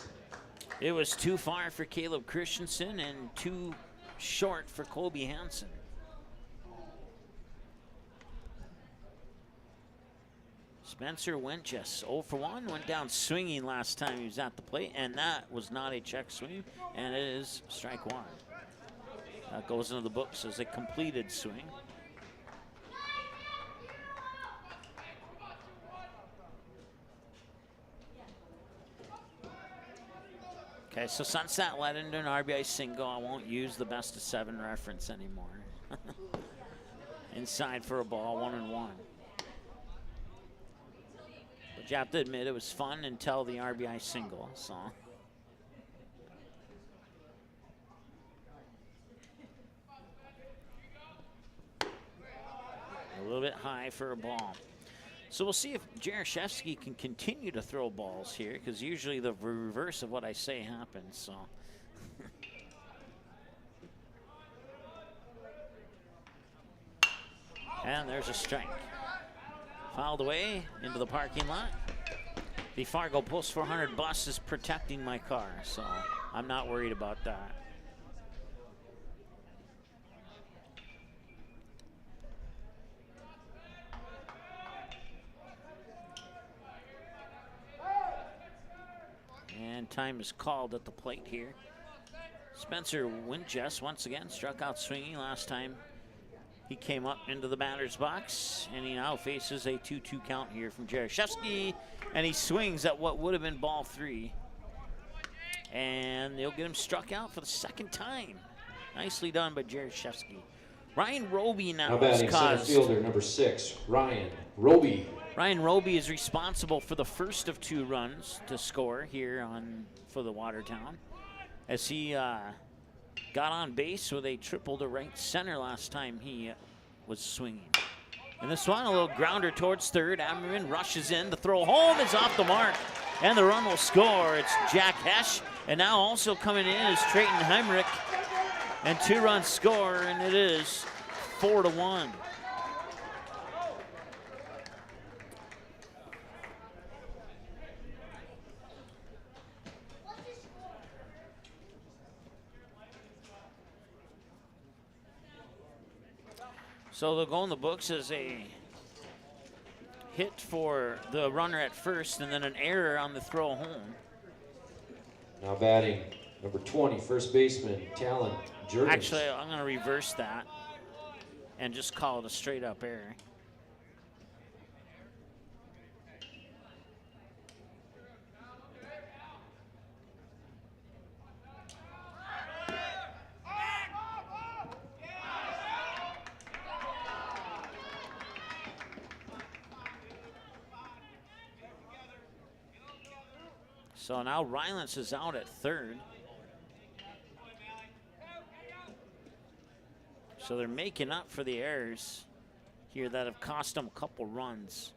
It was too far for Caleb Christensen and too short for Colby Hansen. Spencer Winchester, 0 for 1, went down swinging last time he was at the plate, and that was not a check swing, and it is strike one. That goes into the books as a completed swing. Okay, so since that led into an RBI single, I won't use the best of 7 reference anymore. Inside for a ball, 1-1. But you have to admit it was fun until the RBI single, so. A little bit high for a ball. So we'll see if Jaroszewski can continue to throw balls here, because usually the reverse of what I say happens, so. And there's a strike. Fouled away into the parking lot. The Fargo Post 400 bus is protecting my car, so I'm not worried about that. And time is called at the plate here. Spencer Winchester once again struck out swinging last time he came up into the batter's box, and he now faces a 2-2 count here from Jaroszewski, and he swings at what would have been ball 3. And they'll get him struck out for the second time. Nicely done by Jaroszewski. Ryan Roby now
batting center fielder number 6, Ryan Roby.
Ryan Roby is responsible for the first of 2 runs to score here for the Watertown, as he got on base with a triple to right center last time he was swinging. And this one, a little grounder towards third. Ammerman rushes in. The throw home is off the mark, and the run will score. It's Jack Hesch, and now also coming in is Trayton Heinrich, and 2-run score, and it is 4-1. So they'll go in the books as a hit for the runner at first, and then an error on the throw home.
Now batting number 20, first baseman, Talon Jurgens.
Actually, I'm going to reverse that and just call it a straight up error. So now Rylance is out at third. So they're making up for the errors here that have cost them a couple runs.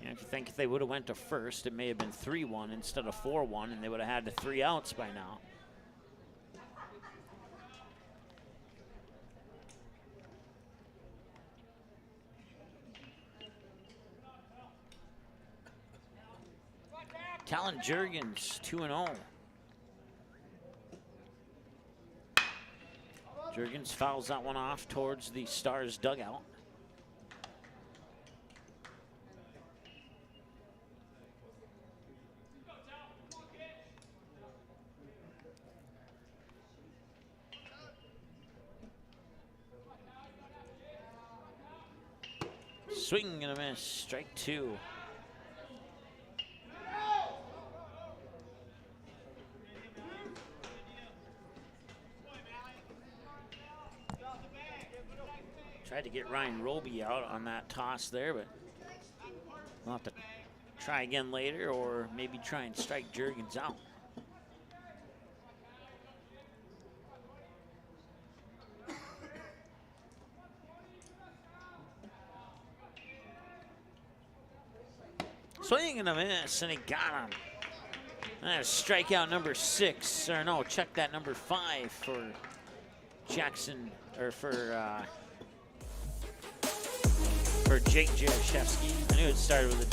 You know, if you think if they would have went to first, it may have been 3-1 instead of 4-1, and they would have had the 3 outs by now. Talon Jurgens, 2-0. Jurgens fouls that one off towards the Stars dugout. Swing and a miss, strike 2. Tried to get Ryan Roby out on that toss there, but we'll have to try again later, or maybe try and strike Jurgens out. Swing and a miss, and he got him. That's strikeout number 6, or no, check that, number 5 for Jackson, or for for Jake Jaroszewski. I knew it started with a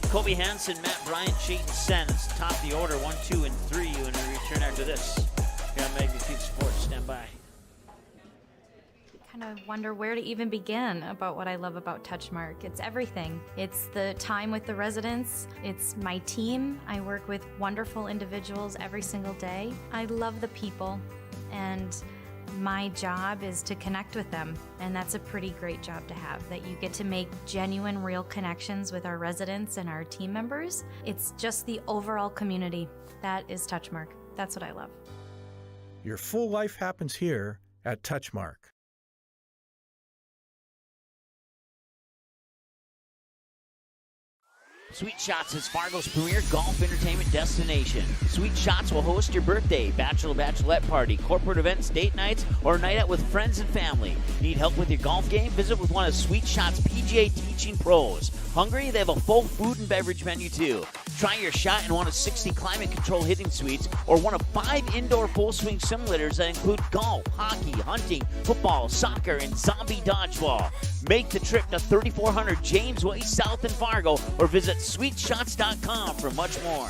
J. Colby Hansen, Matt Bryant, Chayton Sens, top the order, 1, 2, and 3. When we return after this, here on Magnitude Sports. Stand by.
Kind of wonder where to even begin about what I love about Touchmark. It's everything. It's the time with the residents. It's my team. I work with wonderful individuals every single day. I love the people, and my job is to connect with them, and that's a pretty great job to have, that you get to make genuine, real connections with our residents and our team members. It's just the overall community. That is Touchmark. That's what I love.
Your full life happens here at Touchmark.
Sweet Shots is Fargo's premier golf entertainment destination. Sweet Shots will host your birthday, bachelorette party, corporate events, date nights, or a night out with friends and family. Need help with your golf game? Visit with one of Sweet Shots' PGA teaching pros. Hungry? They have a full food and beverage menu too. Try your shot in one of 60 climate control hitting suites or one of 5 indoor full swing simulators that include golf, hockey, hunting, football, soccer, and zombie dodgeball. Make the trip to 3400 James Way South in Fargo or visit sweetshots.com for much more.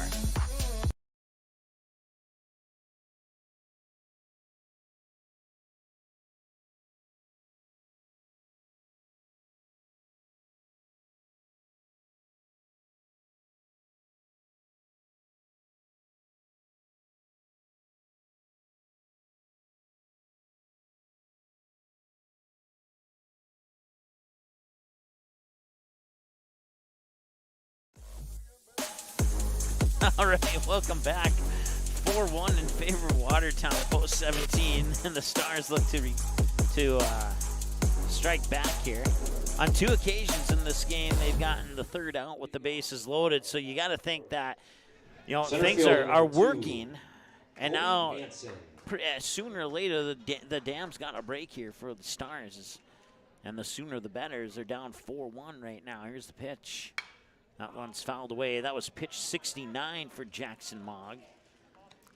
All right, welcome back. 4-1 in favor of Watertown post 17, and the Stars look to strike back here. On 2 occasions in this game, they've gotten the third out with the bases loaded, so you got to think that, you know, things are working, and now sooner or later the dam's got a break here for the Stars, and the sooner the better, as they're down 4-1 right now. Here's the pitch. That one's fouled away. That was pitch 69 for Jackson Mogg.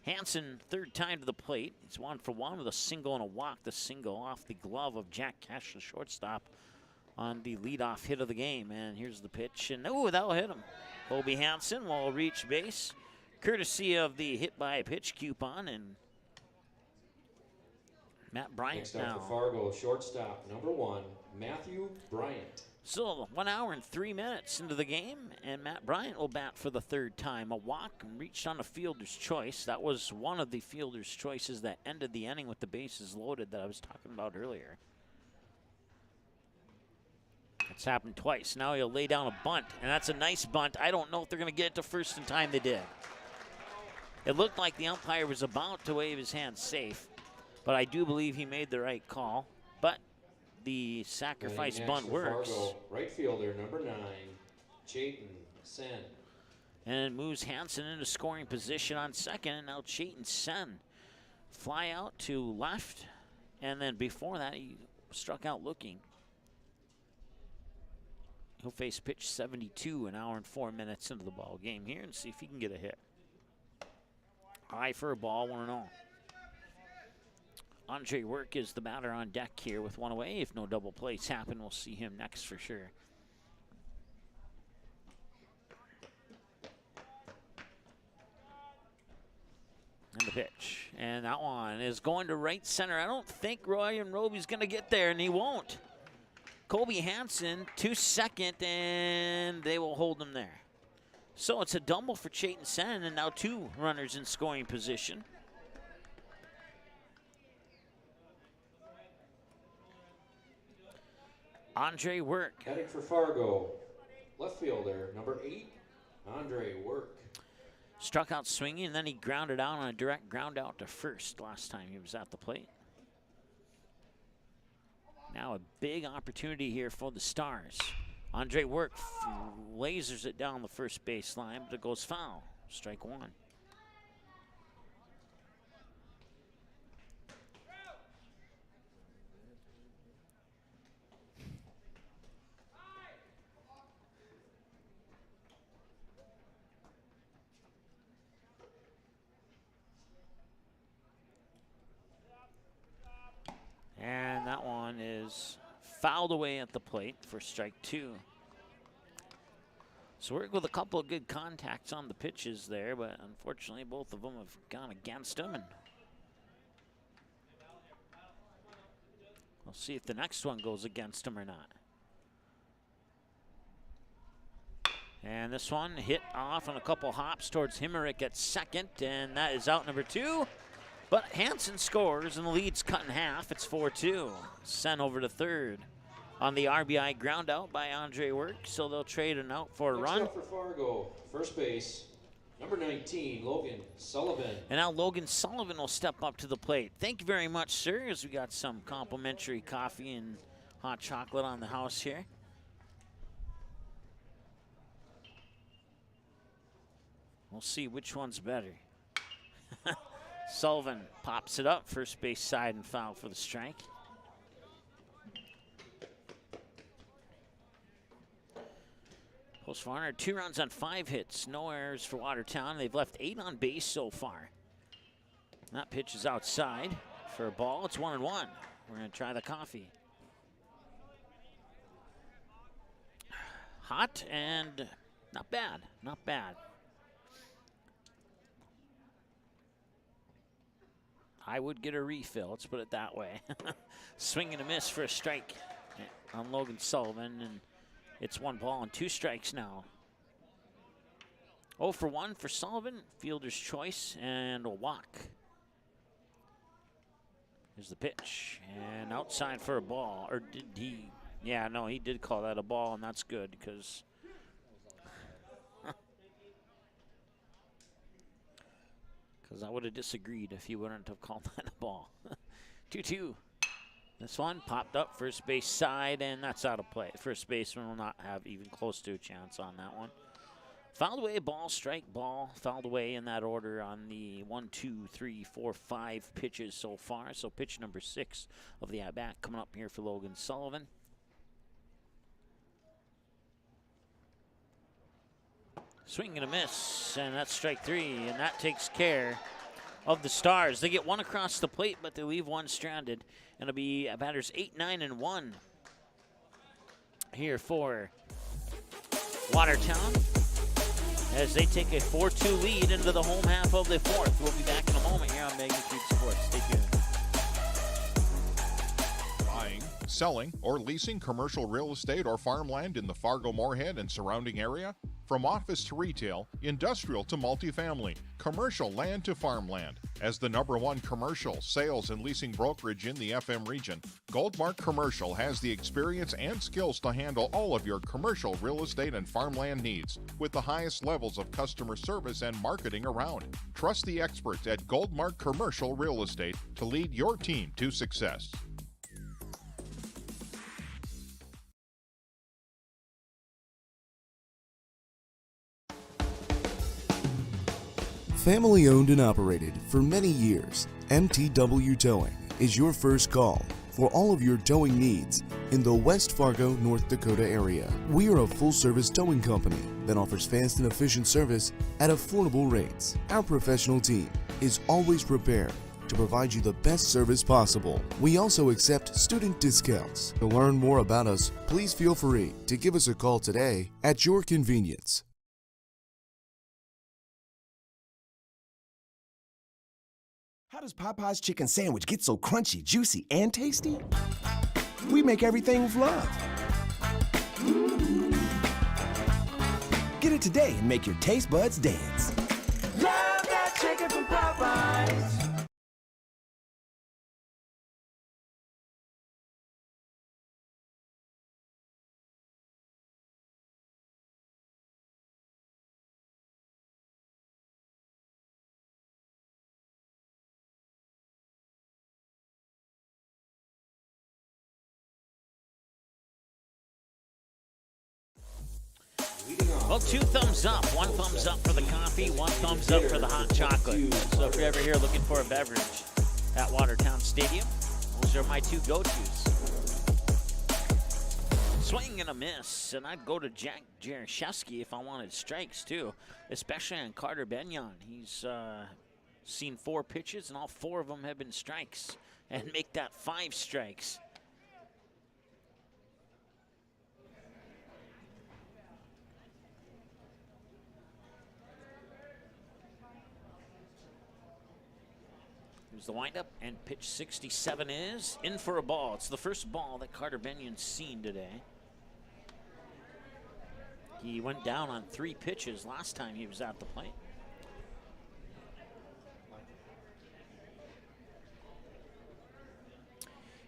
Hansen, third time to the plate. He's 1 for 1 with a single and a walk. The single off the glove of Jack Cash, the shortstop, on the leadoff hit of the game. And here's the pitch. And oh, that'll hit him. Colby Hansen will reach base, courtesy of the hit by pitch coupon. And Matt Bryant
Next
now.
up for Fargo, shortstop, number 1, Matthew Bryant.
So 1 hour and 3 minutes into the game, and Matt Bryant will bat for the third time. A walk and reached on a fielder's choice. That was one of the fielder's choices that ended the inning with the bases loaded that I was talking about earlier. It's happened twice. Now he'll lay down a bunt, and that's a nice bunt. I don't know if they're going to get it to first in time. They did. It looked like the umpire was about to wave his hand safe, but I do believe he made the right call. But the sacrifice bunt works.
Fargo, right fielder, number 9, Chayton Sen.
And it moves Hansen into scoring position on second, and now Chayton Sen fly out to left, and then before that he struck out looking. He'll face pitch 72 an hour and 4 minutes into the ball game here and see if he can get a hit. High for a ball, 1-0. Andre Work is the batter on deck here with 1 away. If no double plays happen, we'll see him next for sure. And the pitch. And that one is going to right center. I don't think Ryan Roby's going to get there, and he won't. Colby Hansen to second, and they will hold him there. So it's a double for Chayton Sen, and now 2 runners in scoring position. Andre Work.
Heading for Fargo, left fielder, number 8, Andre Work.
Struck out swinging, and then he grounded out on a direct ground out to first last time he was at the plate. Now a big opportunity here for the Stars. Andre Work lasers it down the first baseline, but it goes foul. Strike 1. And that one is fouled away at the plate for strike 2. So work with a couple of good contacts on the pitches there, but unfortunately both of them have gone against him. And we'll see if the next one goes against him or not. And this one hit off on a couple hops towards Himmerich at second, and that is out number 2. But Hansen scores, and the lead's cut in half. It's 4-2. Sent over to third on the RBI ground out by Andre Work, so they'll trade an out for a run.
Next up for Fargo, first base, number 19, Logan Sullivan.
And now Logan Sullivan will step up to the plate. Thank you very much, sir, as we got some complimentary coffee and hot chocolate on the house here. We'll see which one's better. Sullivan pops it up, first base side and foul for the strike. Post-Farner, 2 runs on 5 hits, no errors for Watertown. They've left 8 on base so far. That pitch is outside for a ball. It's 1-1. We're going to try the coffee. Hot and not bad, not bad. I would get a refill, let's put it that way. Swing and a miss for a strike on Logan Sullivan, and it's 1 ball and 2 strikes now. 0 for 1 for Sullivan, fielder's choice, and a walk. Here's the pitch, and outside for a ball, or did he? Yeah, no, he did call that a ball, and that's good because I would have disagreed if he wouldn't have called that a ball. 2-2. This one popped up first base side, and that's out of play. First baseman will not have even close to a chance on that one. Fouled away, ball, strike, ball. Fouled away in that order on the 1, 2, 3, 4, 5 pitches so far. So pitch number 6 of the at-bat coming up here for Logan Sullivan. Swing and a miss, and that's strike 3, and that takes care of the Stars. They get 1 across the plate, but they leave 1 stranded. And it'll be batters 8, 9, and 1 here for Watertown as they take a 4-2 lead into the home half of the 4th. We'll be back in a moment here on Magnitude Sports. Stay tuned.
Buying, selling, or leasing commercial real estate or farmland in the Fargo, Moorhead, and surrounding area? From office to retail, industrial to multifamily, commercial land to farmland. As the #1 commercial sales and leasing brokerage in the FM region, Goldmark Commercial has the experience and skills to handle all of your commercial real estate and farmland needs with the highest levels of customer service and marketing around. Trust the experts at Goldmark Commercial Real Estate to lead your team to success.
Family owned and operated for many years, MTW Towing is your first call for all of your towing needs in the West Fargo, North Dakota area. We are a full-service towing company that offers fast and efficient service at affordable rates. Our professional team is always prepared to provide you the best service possible. We also accept student discounts. To learn more about us, please feel free to give us a call today at your convenience.
How does Popeye's chicken sandwich get so crunchy, juicy, and tasty? We make everything with love. Get it today and make your taste buds dance. Love that chicken from Popeyes.
Well, 2 thumbs up. 1 thumbs up for the coffee, 1 thumbs up for the hot chocolate. So if you're ever here looking for a beverage at Watertown Stadium, those are my 2 go-tos. Swing and a miss, and I'd go to Jack Jaroszewski if I wanted strikes too, especially on Carter Benyon. He's seen 4 pitches, and all 4 of them have been strikes, and make that 5 strikes. Here's the windup, and pitch 67 is in for a ball. It's the first ball that Carter Benyon's seen today. He went down on 3 pitches last time he was at the plate.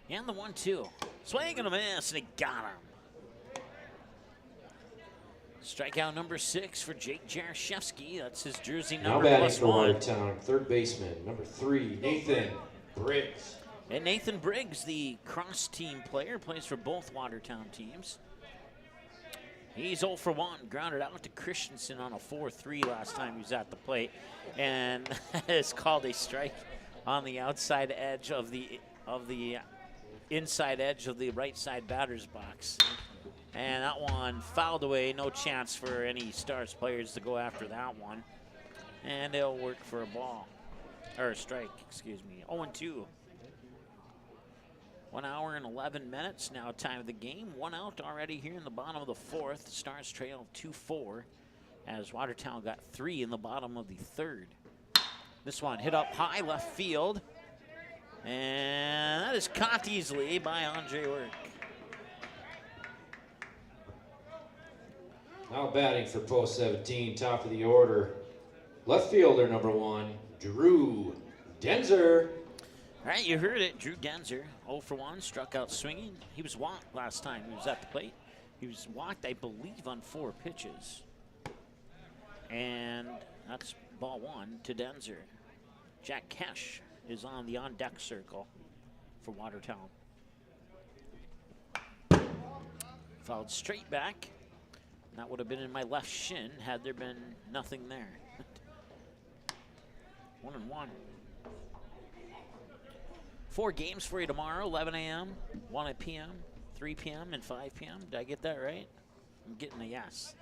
And the 1-2. Swing and a miss, and he got him. Strikeout number 6 for Jake Jaroszewski. That's his jersey number
now batting for
+1.
Watertown, third baseman, number 3, Nathan Briggs.
And Nathan Briggs, the cross-team player, plays for both Watertown teams. He's 0 for 1, grounded out to Christensen on a 4-3 last time he was at the plate. And it's called a strike on the outside edge of the inside edge of the right side batter's box. And that one fouled away. No chance for any Stars players to go after that one. And it'll work for a ball. Or a strike, excuse me. 0-2. 1 hour and 11 minutes now, time of the game. 1 out already here in the bottom of the 4th. Stars trail 2-4 as Watertown got 3 in the bottom of the 3rd. This one hit up high left field. And that is caught easily by Andre Work.
Now batting for post 17, top of the order, left fielder number 1, Drew Denzer.
All right, you heard it. Drew Denzer, 0 for 1, struck out swinging. He was walked last time he was at the plate. He was walked, I believe, on 4 pitches. And that's ball 1 to Denzer. Jack Kesh is on the on-deck circle for Watertown. Fouled straight back. That would have been in my left shin had there been nothing there. 1-1. 4 games for you tomorrow, 11 a.m., 1 p.m., 3 p.m., and 5 p.m. Did I get that right? I'm getting a yes.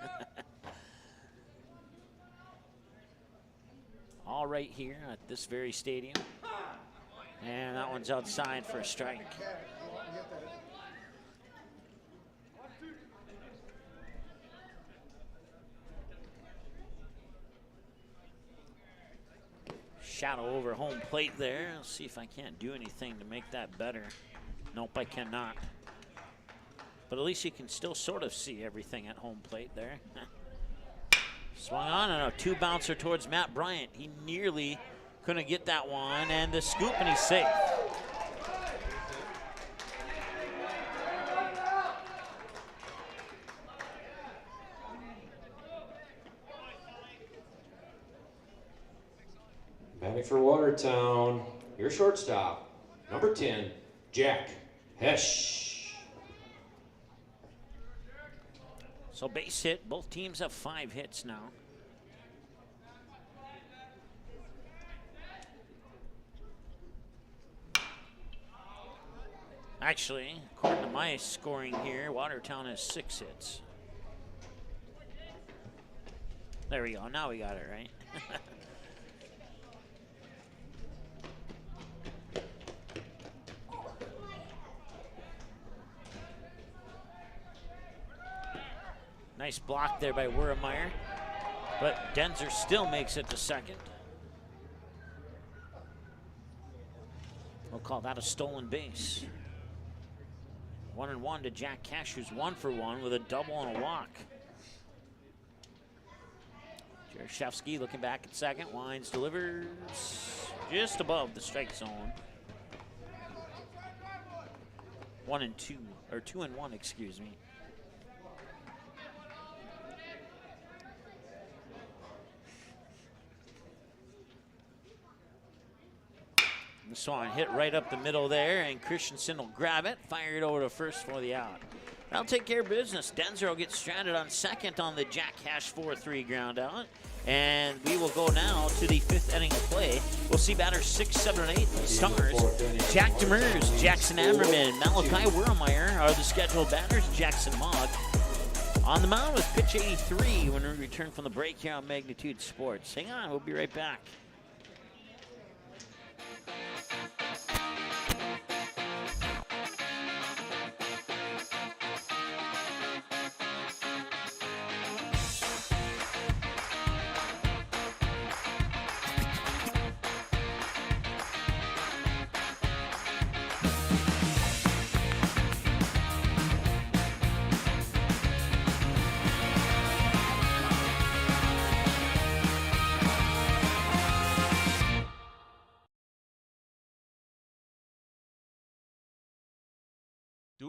All right here at this very stadium. And that one's outside for a strike. Shadow over home plate there. Let's see if I can't do anything to make that better. Nope, I cannot. But at least you can still sort of see everything at home plate there. Swung on and a 2-bouncer towards Matt Bryant. He nearly couldn't get that one, and the scoop, and he's safe.
Batting for Watertown, your shortstop, number 10, Jack Hesh.
So base hit, both teams have 5 hits now. Actually, according to my scoring here, Watertown has 6 hits. There we go, now we got it right. Nice block there by Wurmeyer, but Denzer still makes it to second. We'll call that a stolen base. 1-1 to Jack Cash, who's 1 for 1 with a double and a walk. Jaroszewski looking back at second, winds, delivers just above the strike zone. 1-2, or 2-1, excuse me. This one hit right up the middle there, and Christensen will grab it, fire it over to first for the out. That'll take care of business. Denzer will get stranded on second on the Jack Cash 4-3 ground out. And we will go now to the 5th inning of play. We'll see batters 6, 7, and 8 for the Stars. Jack Demers, Jackson Ammerman, Malachi Wurmeyer are the scheduled batters. Jackson Mogg on the mound with pitch 83 when we return from the break here on Magnitude Sports. Hang on, we'll be right back.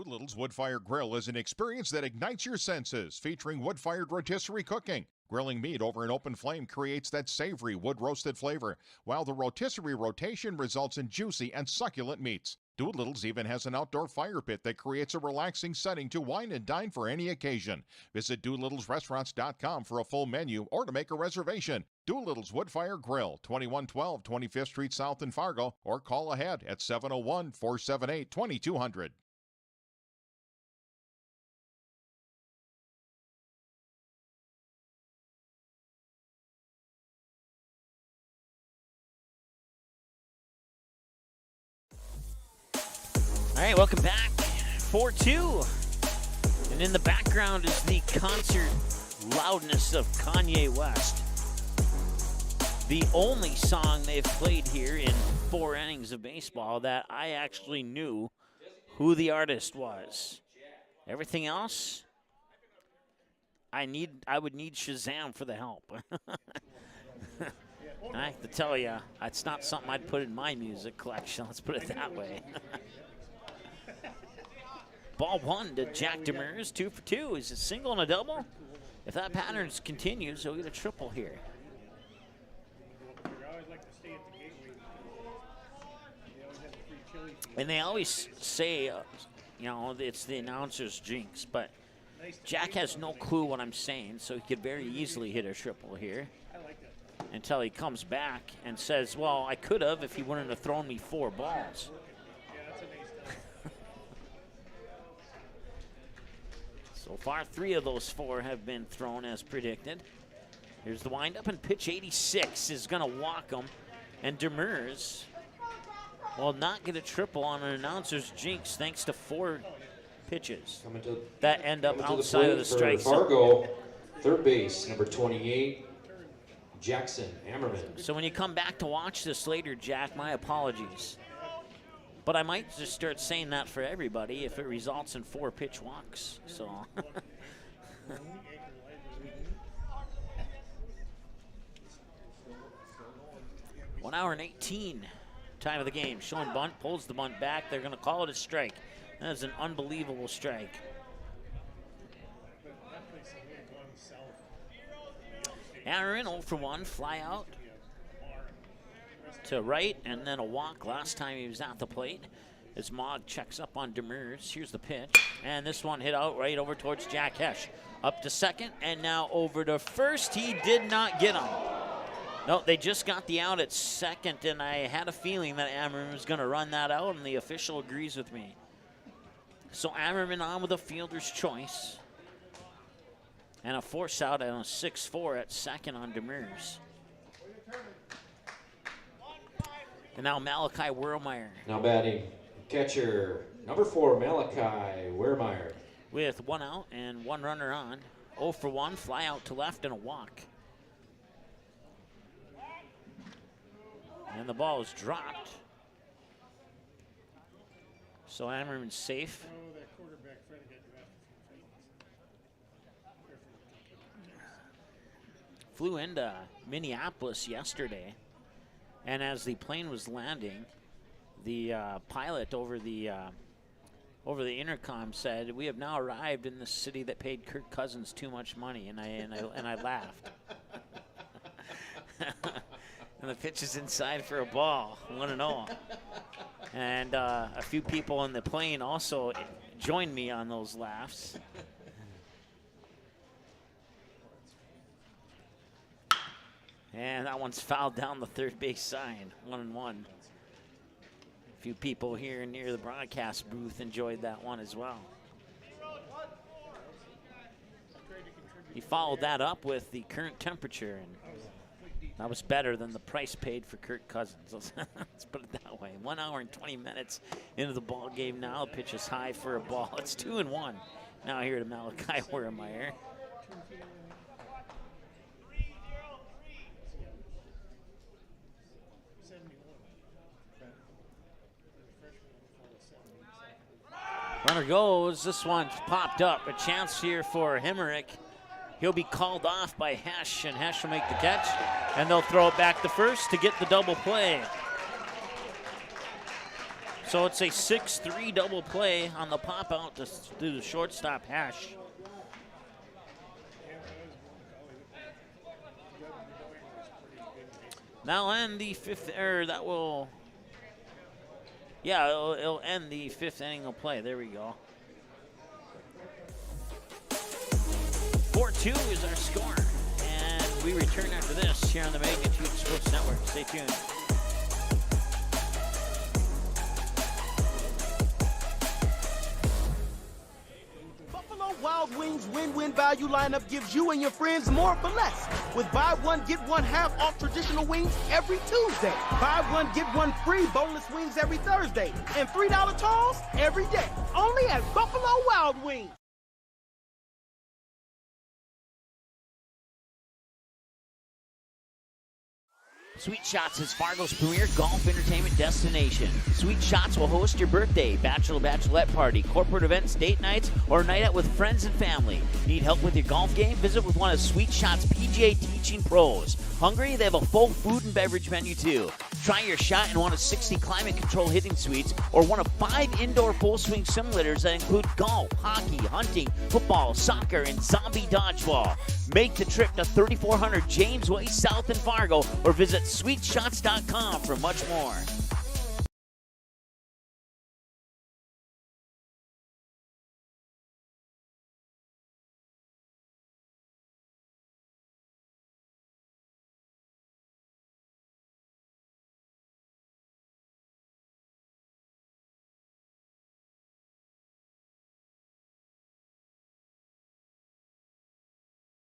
Doolittle's Wood-Fired Grill is an experience that ignites your senses, featuring wood-fired rotisserie cooking. Grilling meat over an open flame creates that savory wood-roasted flavor, while the rotisserie rotation results in juicy and succulent meats. Doolittle's even has an outdoor fire pit that creates a relaxing setting to wine and dine for any occasion. Visit DoolittlesRestaurants.com for a full menu or to make a reservation. Doolittle's Wood-Fire Grill, 2112 25th Street South in Fargo, or call ahead at 701-478-2200.
All right, welcome back. 4-2. And in the background is the concert loudness of Kanye West. The only song they've played here in 4 innings of baseball that I actually knew who the artist was. Everything else, I would need Shazam for the help. I have to tell you, it's not something I'd put in my music collection. Let's put it that way. Ball 1 to Jack Demers, 2 for 2. Is it single and a double? If that pattern continues, he'll get a triple here. And they always say, it's the announcer's jinx, but Jack has no clue what I'm saying, so he could very easily hit a triple here. Until he comes back and says, well, I could have if he wouldn't have thrown me 4 balls. So far, 3 of those 4 have been thrown as predicted. Here's the windup, and pitch 86 is going to walk him. And Demers will not get a triple on an announcer's jinx thanks to 4 pitches that end up outside of the strike zone.
Fargo, third base, number 28, Jackson Ammerman.
So when you come back to watch this later, Jack, my apologies. But I might just start saying that for everybody if it results in 4 pitch walks. So 1 hour and 18 time of the game. Showing bunt, pulls the bunt back. They're going to call it a strike. That is an unbelievable strike. Aaron 0 for 1, fly out to right, and then a walk last time he was at the plate. As Mogg checks up on Demers. Here's the pitch, and this one hit out right over towards Jack Hesh. Up to second, and now over to first. He did not get him. No, they just got the out at second, and I had a feeling that Ammerman was going to run that out, and the official agrees with me. So Ammerman on with a fielder's choice. And a force out and a 6-4 at second on Demers. And now Malachi Wermeyer.
Now batting, catcher, number 4, Malachi Wermeyer.
With 1 out and 1 runner on. 0 for 1, fly out to left and a walk. And the ball is dropped. So Ammerman's safe. Flew into Minneapolis yesterday, and as the plane was landing, the pilot over the intercom said, "We have now arrived in the city that paid Kirk Cousins too much money," and I laughed. And the pitch is inside for a ball, 1-0. And a few people on the plane also joined me on those laughs. And that one's fouled down the third base sign, 1-1. A few people here near the broadcast booth enjoyed that one as well. He followed that up with the current temperature, and that was better than the price paid for Kirk Cousins. Let's put it that way. 1 hour and 20 minutes into the ball game now. The pitch is high for a ball. It's 2-1. Now here to Malachi Wermeyer. Runner goes. This one's popped up. A chance here for Hemerick. He'll be called off by Hesh, and Hesh will make the catch, and they'll throw it back to first to get the double play. So it's a 6-3 double play on the pop out to do the shortstop hash. That'll end the fifth, or that will, yeah, it'll end the fifth inning of play. There we go. 4-2 is our score. And we return after this here on the Magnitude Sports Network. Stay tuned.
Wild Wings win-win value lineup gives you and your friends more for less. With buy one, get one half off traditional wings every Tuesday. Buy one, get one free boneless wings every Thursday. And $3 tolls every day. Only at Buffalo Wild Wings.
Sweet Shots is Fargo's premier golf entertainment destination. Sweet Shots will host your birthday, bachelorette party, corporate events, date nights, or night out with friends and family. Need help with your golf game? Visit with one of Sweet Shots' PGA teaching pros. Hungry? They have a full food and beverage menu too. Try your shot in one of 60 climate control hitting suites or one of 5 indoor full swing simulators that include golf, hockey, hunting, football, soccer, and zombie dodgeball. Make the trip to 3400 James Way South in Fargo or visit sweetshots.com for much more.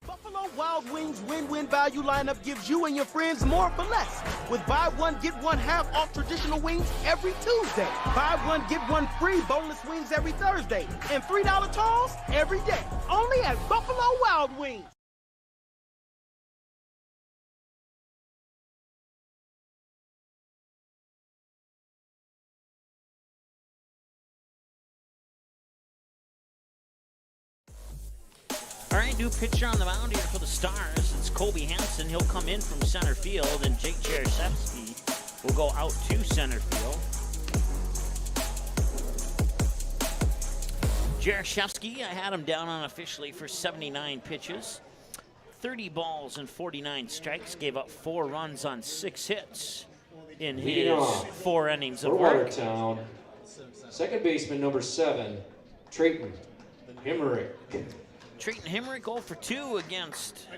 Buffalo Wild Wings win-win value lineup gives you and your friends more for less. With buy one, get one half off traditional wings every Tuesday. Buy one, get one free boneless wings every Thursday. And $3 tolls every day. Only at Buffalo Wild Wings.
All right, new pitcher on the mound here for the Stars. It's Colby Hansen. He'll come in from center field, and Jake Jaroszewski will go out to center field. Jaroszewski, I had him down unofficially for 79 pitches, 30 balls and 49 strikes, gave up 4 runs on 6 hits in his 4 innings of work.
Watertown, second baseman number 7, Trayton Hemmerich.
Trayton Hemmerich 0 for 2 against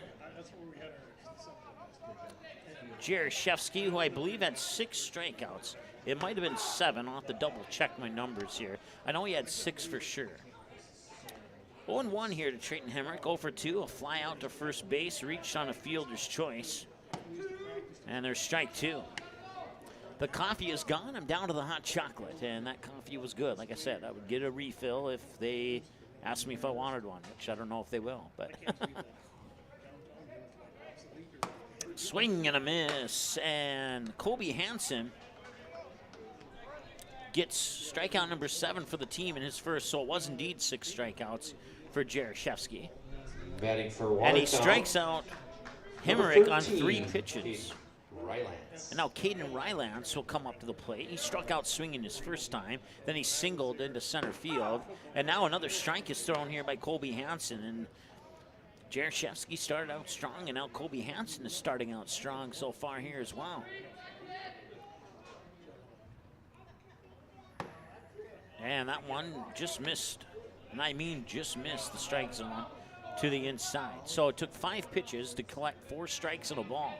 Jaroszewski, who I believe had 6 strikeouts. It might have been 7. I'll have to double check my numbers here. I know he had 6 for sure. 0-1 here to Trayton Hemmerich, 0 for 2. A fly out to first base, reached on a fielder's choice. And there's strike 2. The coffee is gone. I'm down to the hot chocolate, and that coffee was good. Like I said, I would get a refill if they asked me if I wanted one, which I don't know if they will, but. Swing and a miss, and Colby Hansen gets strikeout number 7 for the team in his first, so it was indeed 6 strikeouts for Jaroszewski.
Batting for Watertown.
And he strikes out Hemmerich on 3 pitches. And now Caden Rylance will come up to the plate. He struck out swinging his first time. Then he singled into center field. And now another strike is thrown here by Colby Hansen. And Jaroszewski started out strong, and now Colby Hansen is starting out strong so far here as well. And that one just missed. And I mean just missed the strike zone to the inside. So it took 5 pitches to collect 4 strikes and a ball.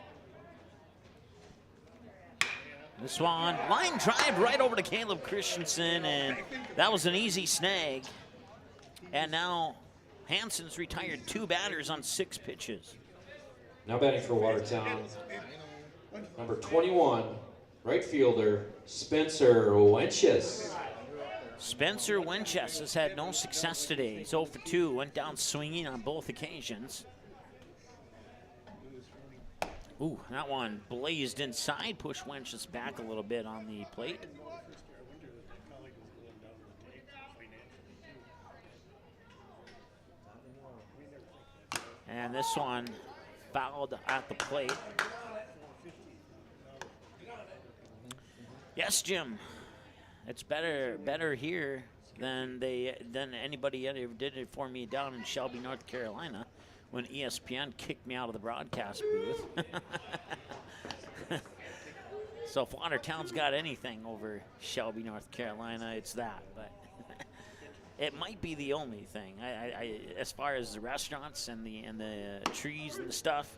This one, line drive right over to Caleb Christensen, and that was an easy snag. And now Hansen's retired 2 batters on 6 pitches.
Now batting for Watertown, number 21, right fielder, Spencer Wenches.
Spencer Wenches has had no success today. He's 0 for 2, went down swinging on both occasions. Ooh, that one blazed inside, pushed Wenches back a little bit on the plate. And this one fouled at the plate. Yes, Jim. It's better here than anybody ever did it for me down in Shelby, North Carolina, when ESPN kicked me out of the broadcast booth. So if Watertown's got anything over Shelby, North Carolina, it's that. But it might be the only thing. I as far as the restaurants and the trees and the stuff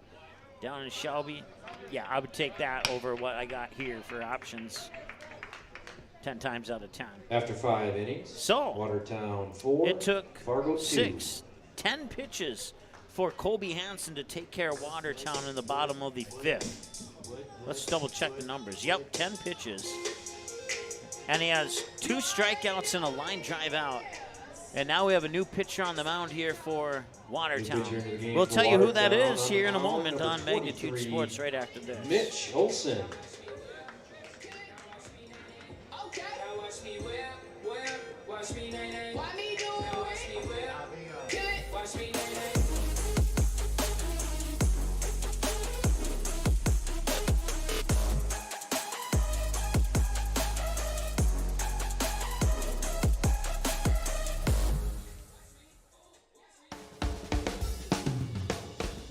down in Shelby, yeah, I would take that over what I got here for options 10 times out of 10.
After 5 innings,
so
Watertown 4,
it took
Fargo 2.
10 pitches for Colby Hansen to take care of Watertown in the bottom of the 5th. Let's double check the numbers. Yep, 10 pitches. And he has 2 strikeouts and a line drive out. And now we have a new pitcher on the mound here for Watertown. We'll tell you who that is here in a moment on Magnitude Sports right after this.
Mitch Olson.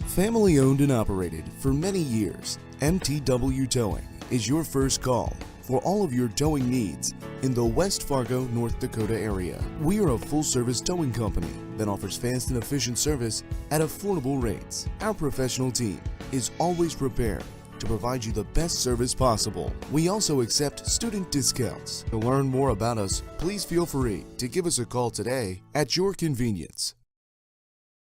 Family owned and operated for many years, MTW Towing is your first call for all of your towing needs in the West Fargo, North Dakota area. We are a full-service towing company that offers fast and efficient service at affordable rates. Our professional team is always prepared to provide you the best service possible. We also accept student discounts. To learn more about us, please feel free to give us a call today at your convenience.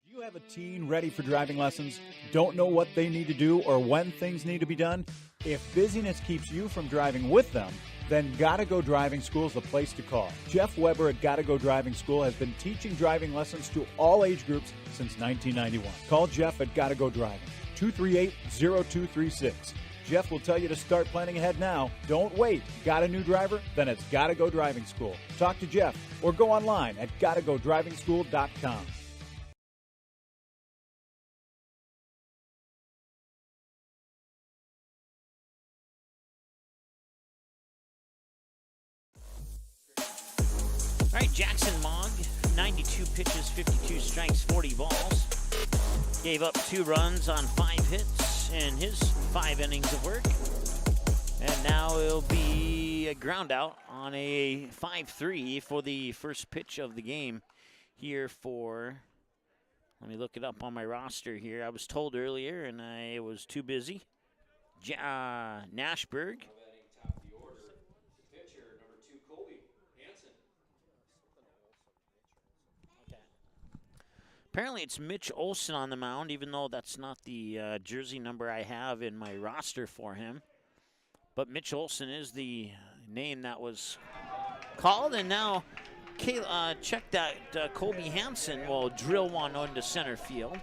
You have a teen ready for driving lessons, don't know what they need to do or when things need to be done? If busyness keeps you from driving with them, then Gotta Go Driving School is the place to call. Jeff Weber at Gotta Go Driving School has been teaching driving lessons to all age groups since 1991. Call Jeff at Gotta Go Driving, 238-0236. Jeff will tell you to start planning ahead now. Don't wait. Got a new driver? Then it's Gotta Go Driving School. Talk to Jeff or go online at gottagodrivingschool.com.
All right, Jackson Mogg, 92 pitches, 52 strikes, 40 balls. Gave up 2 runs on 5 hits in his 5 innings of work. And now it'll be a ground out on a 5-3 for the first pitch of the game here for, let me look it up on my roster here. I was told earlier and I was too busy. Nashburg. Apparently it's Mitch Olson on the mound, even though that's not the jersey number I have in my roster for him. But Mitch Olson is the name that was called. And now, check that. Colby Hansen will drill one into center field.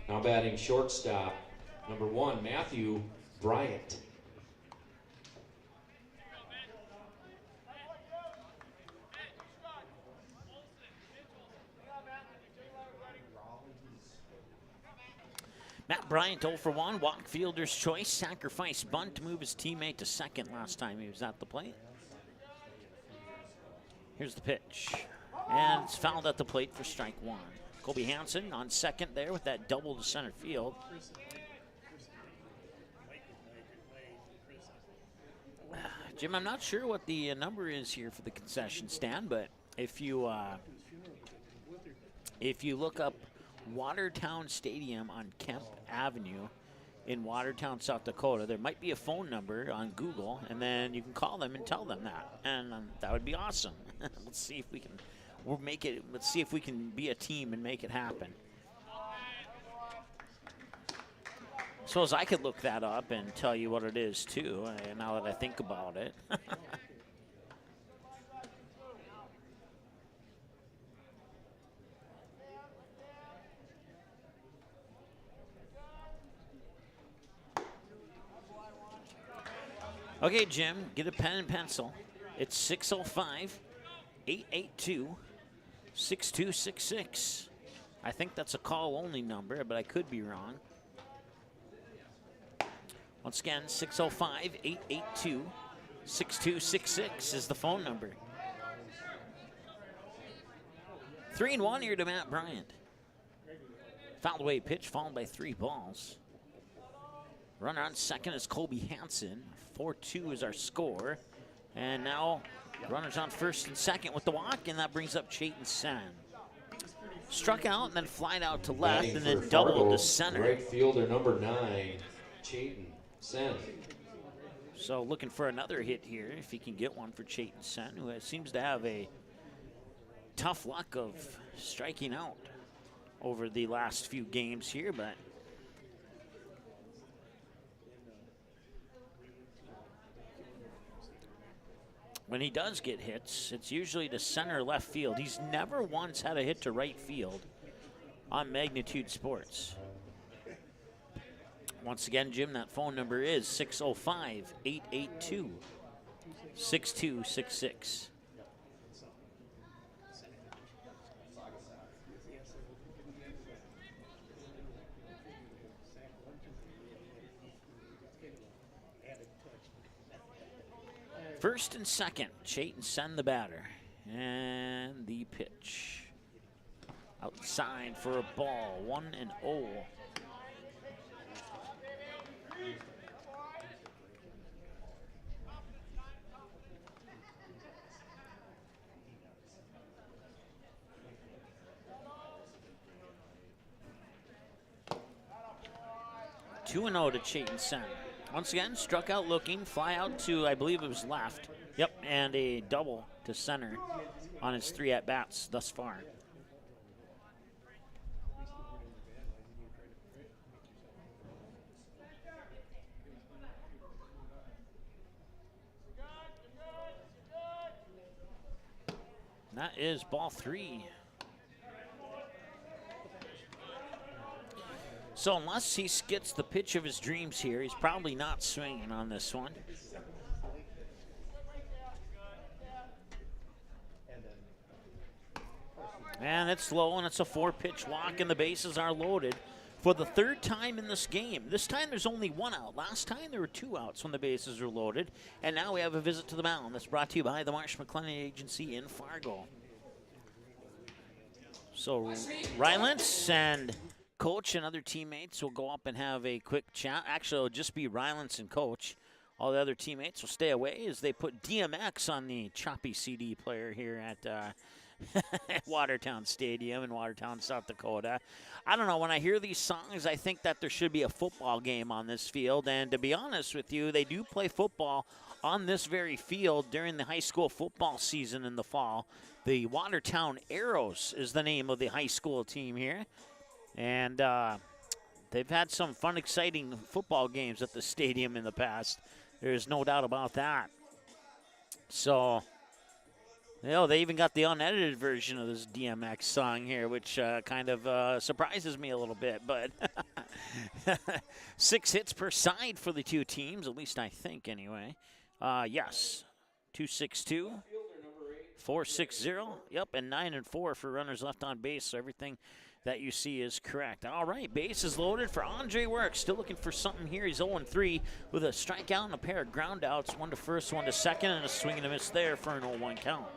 Now batting shortstop, number 1, Matthew Bryant.
Matt Bryant 0 for 1, walk fielder's choice, sacrifice bunt to move his teammate to second last time he was at the plate. Here's the pitch, and it's fouled at the plate for strike 1. Colby Hansen on second there with that double to center field. Jim, I'm not sure what the number is here for the concession stand, but if you look up Watertown Stadium on Kemp Avenue in Watertown, South Dakota, there might be a phone number on Google, and then you can call them and tell them that, and that would be awesome. Let's see if we can make it. Let's see if we can be a team and make it happen. Suppose I could look that up and tell you what it is too, now that I think about it. Okay, Jim, get a pen and pencil. It's 605-882-6266. I think that's a call-only number, but I could be wrong. Once again, 605-882-6266 is the phone number. 3-1 here to Matt Bryant. Fouled away pitch, followed by 3 balls. Runner on second is Colby Hansen. 4-2 is our score. And now runners on first and second with the walk, and that brings up Chayton Sen. Struck out and then flied out to left and then doubled to center.
Right fielder number 9, Chayton Sen.
So looking for another hit here, if he can get one for Chayton Sen, who seems to have a tough luck of striking out over the last few games here, but when he does get hits, it's usually to center left field. He's never once had a hit to right field on Magnitude Sports. Once again, Jim, that phone number is 605-882-6266. First and second, Chayton Sen the batter. And the pitch. Outside for a ball, 1-0. Two and 0 to Chayton Sen. Once again, struck out looking, fly out to, I believe it was left. Yep, and a double to center on his 3 at-bats thus far. That is ball 3. So unless he gets the pitch of his dreams here, he's probably not swinging on this one. And it's low, and it's a 4-pitch walk, and the bases are loaded for the 3rd time in this game. This time there's only 1 out. Last time there were 2 outs when the bases were loaded. And now we have a visit to the mound. That's brought to you by the Marsh McLennan Agency in Fargo. So Rylance and Coach and other teammates will go up and have a quick chat. Actually, it'll just be Rylance and Coach. All the other teammates will stay away as they put DMX on the choppy CD player here at Watertown Stadium in Watertown, South Dakota. I don't know, when I hear these songs, I think that there should be a football game on this field. And to be honest with you, they do play football on this very field during the high school football season in the fall. The Watertown Arrows is the name of the high school team here. And they've had some fun, exciting football games at the stadium in the past. There's no doubt about that. So, you know, they even got the unedited version of this DMX song here, which kind of surprises me a little bit. But 6 hits per side for the 2 teams, at least I think anyway. Yes, 262, 460, yep, and 9 and 4 for runners left on base. So everything that you see is correct. All right, base is loaded for Andre Works. Still looking for something here. He's 0-3 with a strikeout and a pair of ground outs. 1 to first, 1 to second, and a swing and a miss there for an 0-1 count.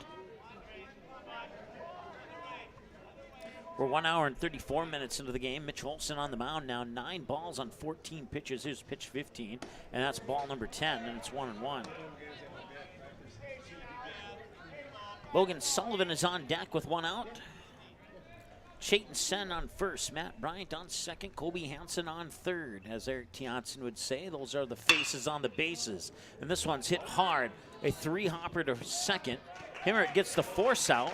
We're 1 hour and 34 minutes into the game. Mitch Olson on the mound now. 9 balls on 14 pitches. Here's pitch 15, and that's ball number 10, and it's 1-1. Logan Sullivan is on deck with 1 out. Chayton Sen on first, Matt Bryant on second, Colby Hansen on third. As Eric Tianson would say, those are the faces on the bases. And this one's hit hard. A 3-hopper to second. Himmert gets the force out.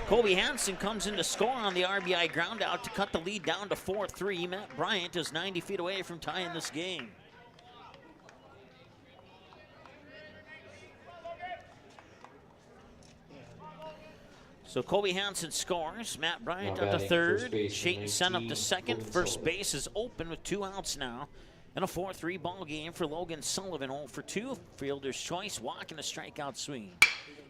Colby Hansen comes in to score on the RBI ground out to cut the lead down to 4-3. Matt Bryant is 90 feet away from tying this game. So Colby Hansen scores. Matt Bryant up to third. Chayton Sen up to second. First base is open with 2 outs now. And a 4-3 ball game for Logan Sullivan. 0 for 2. Fielder's choice. Walk and a strikeout swing.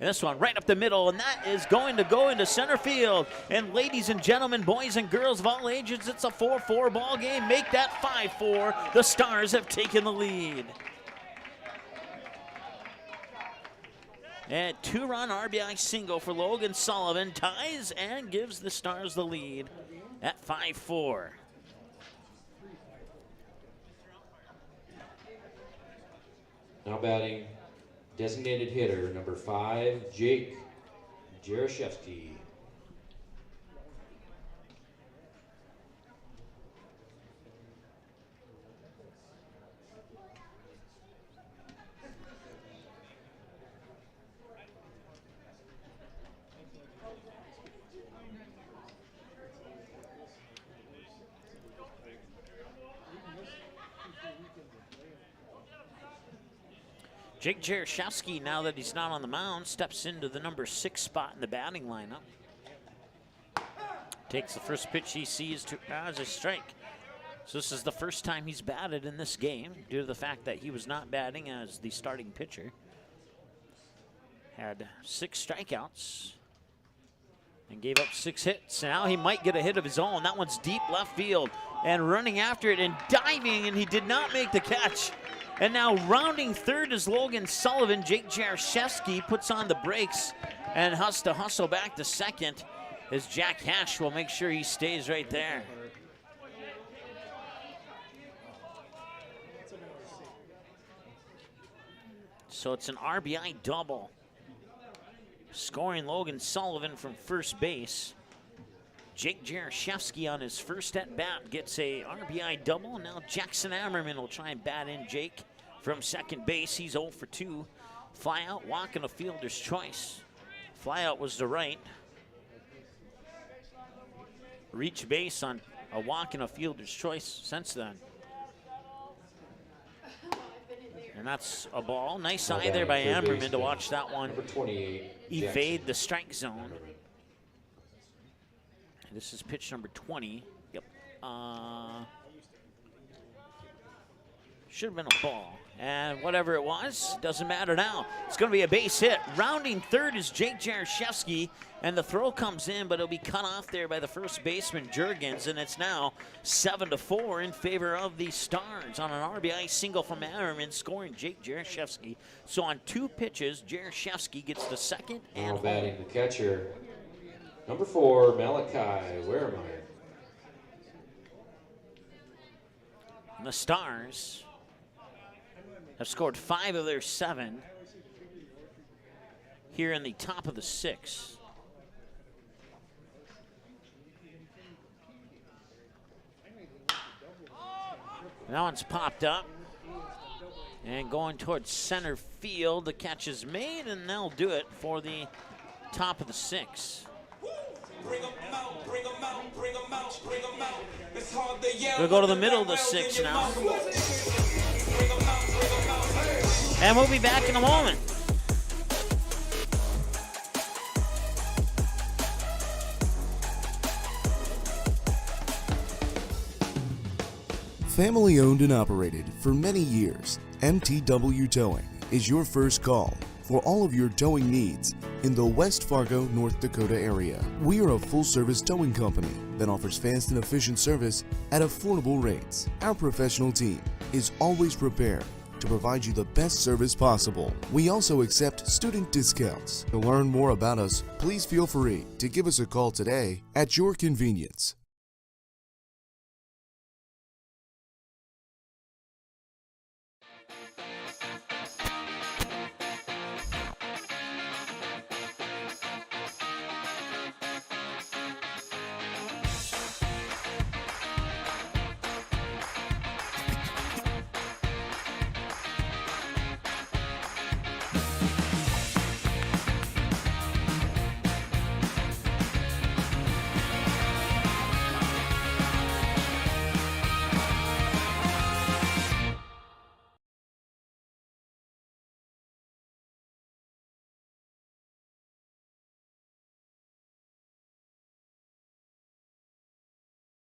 And this one right up the middle, and that is going to go into center field. And ladies and gentlemen, boys and girls of all ages, it's a 4-4 ball game. Make that 5-4. The Stars have taken the lead. And two-run RBI single for Logan Sullivan ties and gives the Stars the lead at 5-4.
Now batting, designated hitter number 5, Jake Jarashevsky.
Jake Jarashevsky, now that he's not on the mound, steps into the number 6 spot in the batting lineup. Takes the first pitch he sees as a strike. So this is the first time he's batted in this game due to the fact that he was not batting as the starting pitcher. Had 6 strikeouts and gave up 6 hits. Now he might get a hit of his own. That one's deep left field and running after it and diving, and he did not make the catch. And now rounding third is Logan Sullivan. Jake Jarashevsky puts on the brakes and has to hustle back to second as Jack Hash will make sure he stays right there. So it's an RBI double, scoring Logan Sullivan from first base. Jake Jarashevsky on his first at bat gets a RBI double. Now Jackson Ammerman will try and bat in Jake from second base. He's 0 for 2. Fly out, walk, and a fielder's choice. Fly out was to right. Reach base on a walk and a fielder's choice since then. And that's a ball. Nice eye there by Ammerman to watch that one evade the strike zone. This is pitch number 20. Yep. Should have been a ball. And whatever it was, doesn't matter now. It's going to be a base hit. Rounding third is Jake Jarashevsky, and the throw comes in, but it'll be cut off there by the first baseman, Jurgens, and it's now 7-4 in favor of the Stars on an RBI single from Ammerman, scoring Jake Jarashevsky. So on 2 pitches, Jarashevsky gets the second and
now batting the catcher, number 4, Malachi. Where am I?
And the Stars have scored 5 of their 7 here in the top of the 6th. That one's popped up and going towards center field. The catch is made, and they'll do it for the top of the 6th. We'll go to the middle of the 6th now. And we'll be back in a moment.
Family owned and operated for many years, MTW Towing is your first call for all of your towing needs in the West Fargo, North Dakota area. We are a full-service towing company that offers fast and efficient service at affordable rates. Our professional team is always prepared to provide you the best service possible. We also accept student discounts. To learn more about us, please feel free to give us a call today at your convenience.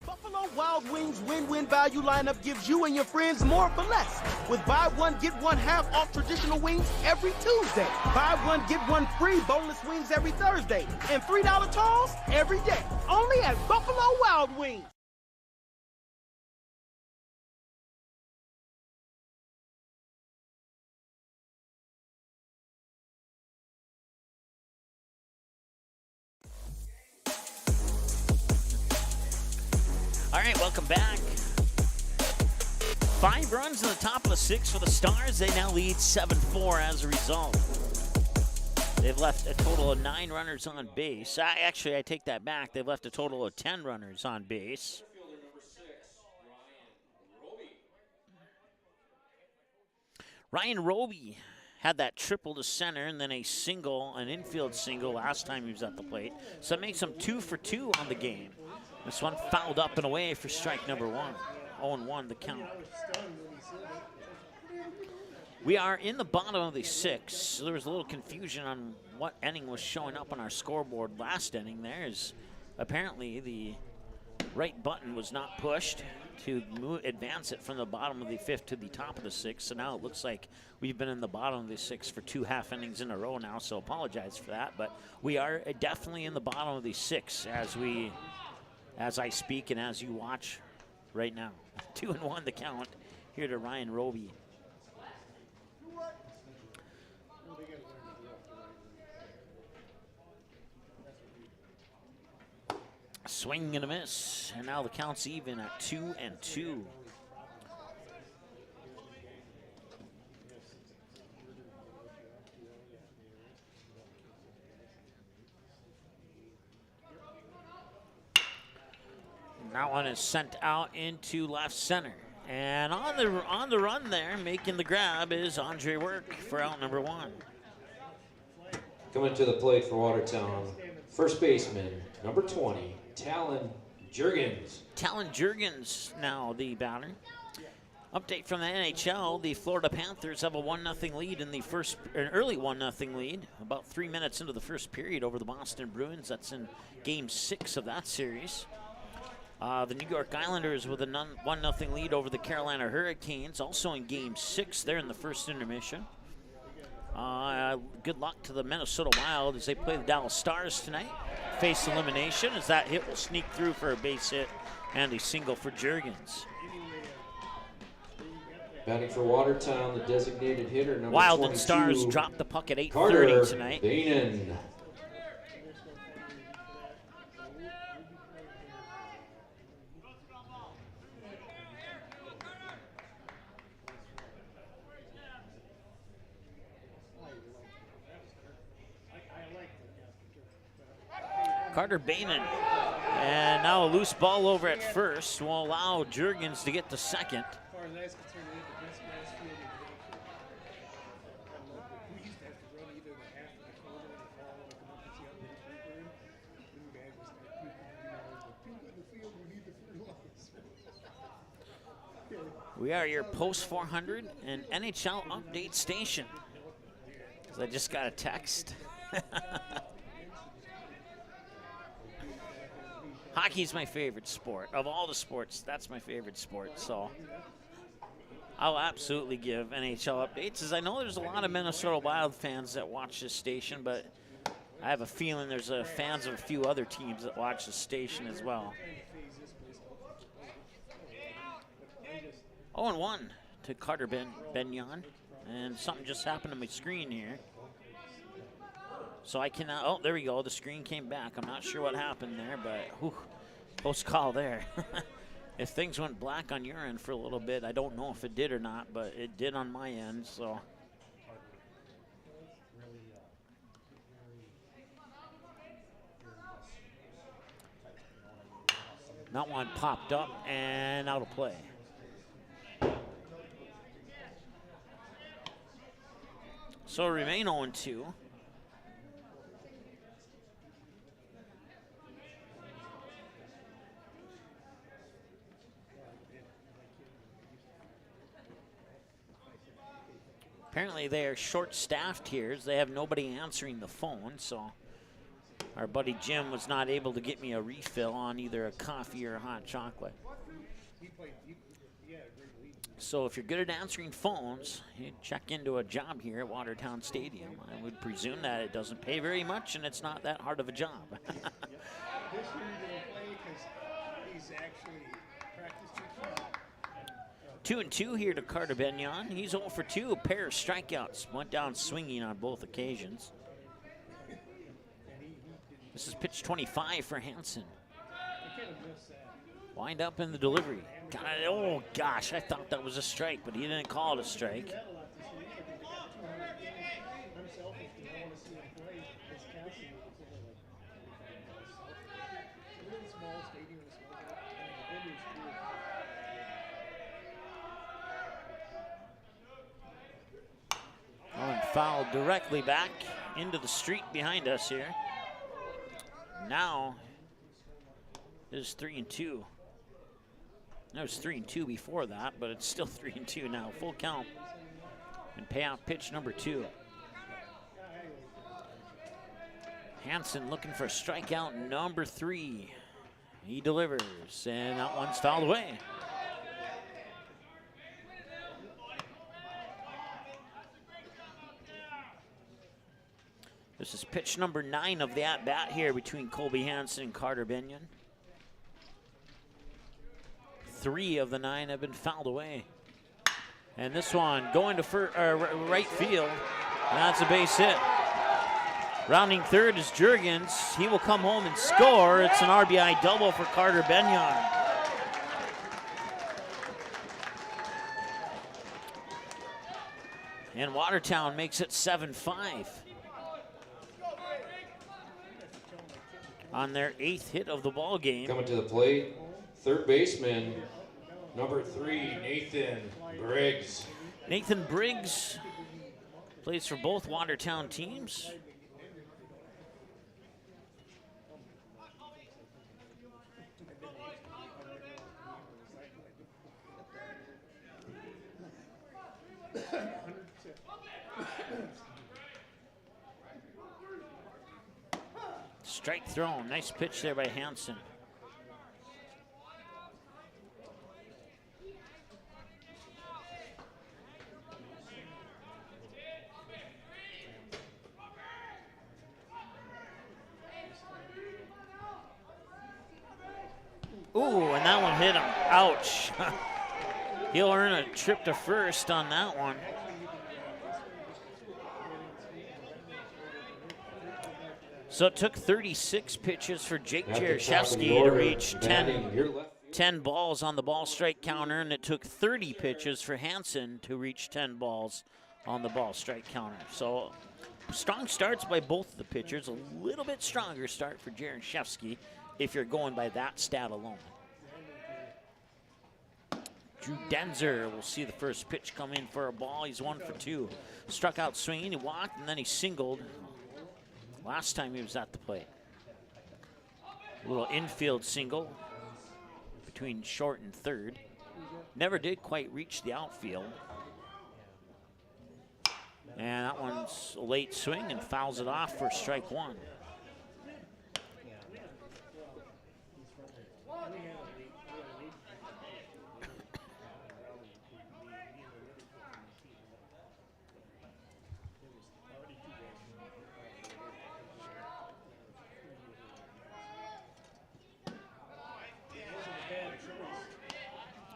Buffalo Buffalo Wild Wings win-win value lineup gives you and your friends more for less. With buy one, get one half off traditional wings every Tuesday. Buy one, get one free boneless wings every Thursday. And $3 tolls every day. Only at Buffalo Wild Wings.
All right, welcome back. 5 runs in the top of the 6 for the Stars. They now lead 7-4 as a result. They've left a total of 9 runners on base. Actually, I take that back. They've left a total of 10 runners on base. Ryan Roby had that triple to center and then a single, an infield single last time he was at the plate. So that makes him 2 for 2 on the game. This one fouled up and away for strike number 1. 0-1 the count. We are in the bottom of the 6. So there was a little confusion on what inning was showing up on our scoreboard last inning. There's apparently the right button was not pushed to advance it from the bottom of the 5th to the top of the 6th. So now it looks like we've been in the bottom of the 6th for 2 half innings in a row now. So apologize for that, but we are definitely in the bottom of the 6th as I speak and as you watch right now. 2-1 the count here to Ryan Roby. Swing and a miss, and now the count's even at 2-2. That one is sent out into left center. And on the run there, making the grab is Andre Work for out number 1.
Coming to the plate for Watertown, first baseman, number 20, Talon Jurgens.
Talon Jurgens now the batter. Update from the NHL, the Florida Panthers have a 1-0 lead in the first, an early 1-0 lead, about 3 minutes into the first period over the Boston Bruins. That's in Game 6 of that series. The New York Islanders with a 1-0 lead over the Carolina Hurricanes, also in Game 6 there in the first intermission. Good luck to the Minnesota Wild as they play the Dallas Stars tonight. Face elimination as that hit will sneak through for a base hit and a single for Jurgens.
Batting for Watertown, the designated hitter, number
Wild
22,
and Stars dropped the puck at 8:30
Carter
tonight.
Bainan.
Carter Bainan. And now a loose ball over at first will allow Jurgens to get to second. We are your post 400 and NHL update station. I just got a text. Hockey's my favorite sport. Of all the sports, that's my favorite sport. So I'll absolutely give NHL updates, as I know there's a lot of Minnesota Wild fans that watch this station, but I have a feeling there's fans of a few other teams that watch the station as well. 0-1 to Carter Bainan, and something just happened to my screen here. So I cannot, oh, there we go, the screen came back. I'm not sure what happened there, but whew, close call there. If things went black on your end for a little bit, I don't know if it did or not, but it did on my end, so. That one popped up and out of play. So remain 0-2. Apparently they are short-staffed here. They have nobody answering the phone, so Our buddy Jim was not able to get me a refill on either a coffee or a hot chocolate. So if you're good at answering phones, you check into a job here at Watertown Stadium. I would presume that it doesn't pay very much and it's not that hard of a job.
This year he didn't play because he's actually practiced.
2-2 here to Carter Benyon. He's 0 for 2, a pair of strikeouts. Went down swinging on both occasions. This is pitch 25 for Hansen. Wind up in the delivery. Got it. Oh, gosh, I thought that was a strike, but he didn't call it a strike. Oh, and fouled directly back into the street behind us here. Now it is 3-2. That was 3-2 before that, but it's still 3-2 now. Full count. And payoff pitch number 2. Hansen looking for strikeout number 3. He delivers, and that one's fouled away. This is pitch number 9 of the at-bat here between Colby Hansen and Carter Benyon. 3 of the 9 have been fouled away. And this one going to right field, and that's a base hit. Rounding third is Jurgens. He will come home and score. It's an RBI double for Carter Benyon. And Watertown makes it 7-5. On their 8th hit of the ball game.
Coming to the plate, third baseman, number 3, Nathan Briggs.
Nathan Briggs plays for both Watertown teams. Strike thrown. Nice pitch there by Hansen. Ooh, and that one hit him. Ouch. He'll earn a trip to first on that one. So it took 36 pitches for Jake Cherishevsky to reach 10 balls on the ball strike counter, and it took 30 pitches for Hansen to reach 10 balls on the ball strike counter. So strong starts by both of the pitchers, a little bit stronger start for Cherishevsky if you're going by that stat alone. Drew Denzer will see the first pitch come in for a ball. He's 1 for 2. Struck out swinging, he walked, and then he singled. Last time he was at the plate. A little infield single between short and third. Never did quite reach the outfield. And that one's a late swing and fouls it off for strike 1.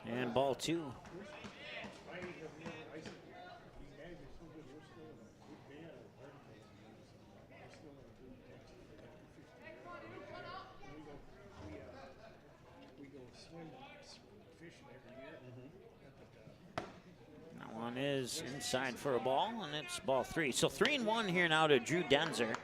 And ball 2. That one is inside for a ball, and it's ball 3. So 3-1 here now to Drew Denzer.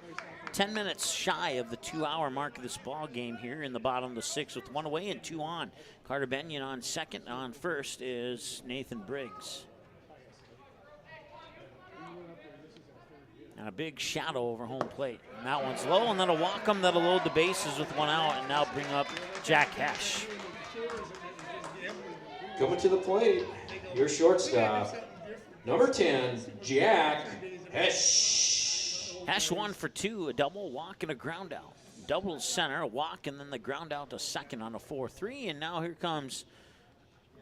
10 minutes shy of the 2-hour mark of this ball game here in the bottom of the 6th with 1 away and 2 on. Carter Benyon on second. On first is Nathan Briggs. And a big shadow over home plate. And that one's low, and that'll walk him. That'll load the bases with 1 out, and now bring up Jack Hesh.
Coming to the plate, your shortstop, number 10, Jack Hesh.
Hash 1 for 2, a double, walk, and a ground out. Double center, a walk, and then the ground out to second on a 4-3. And now here comes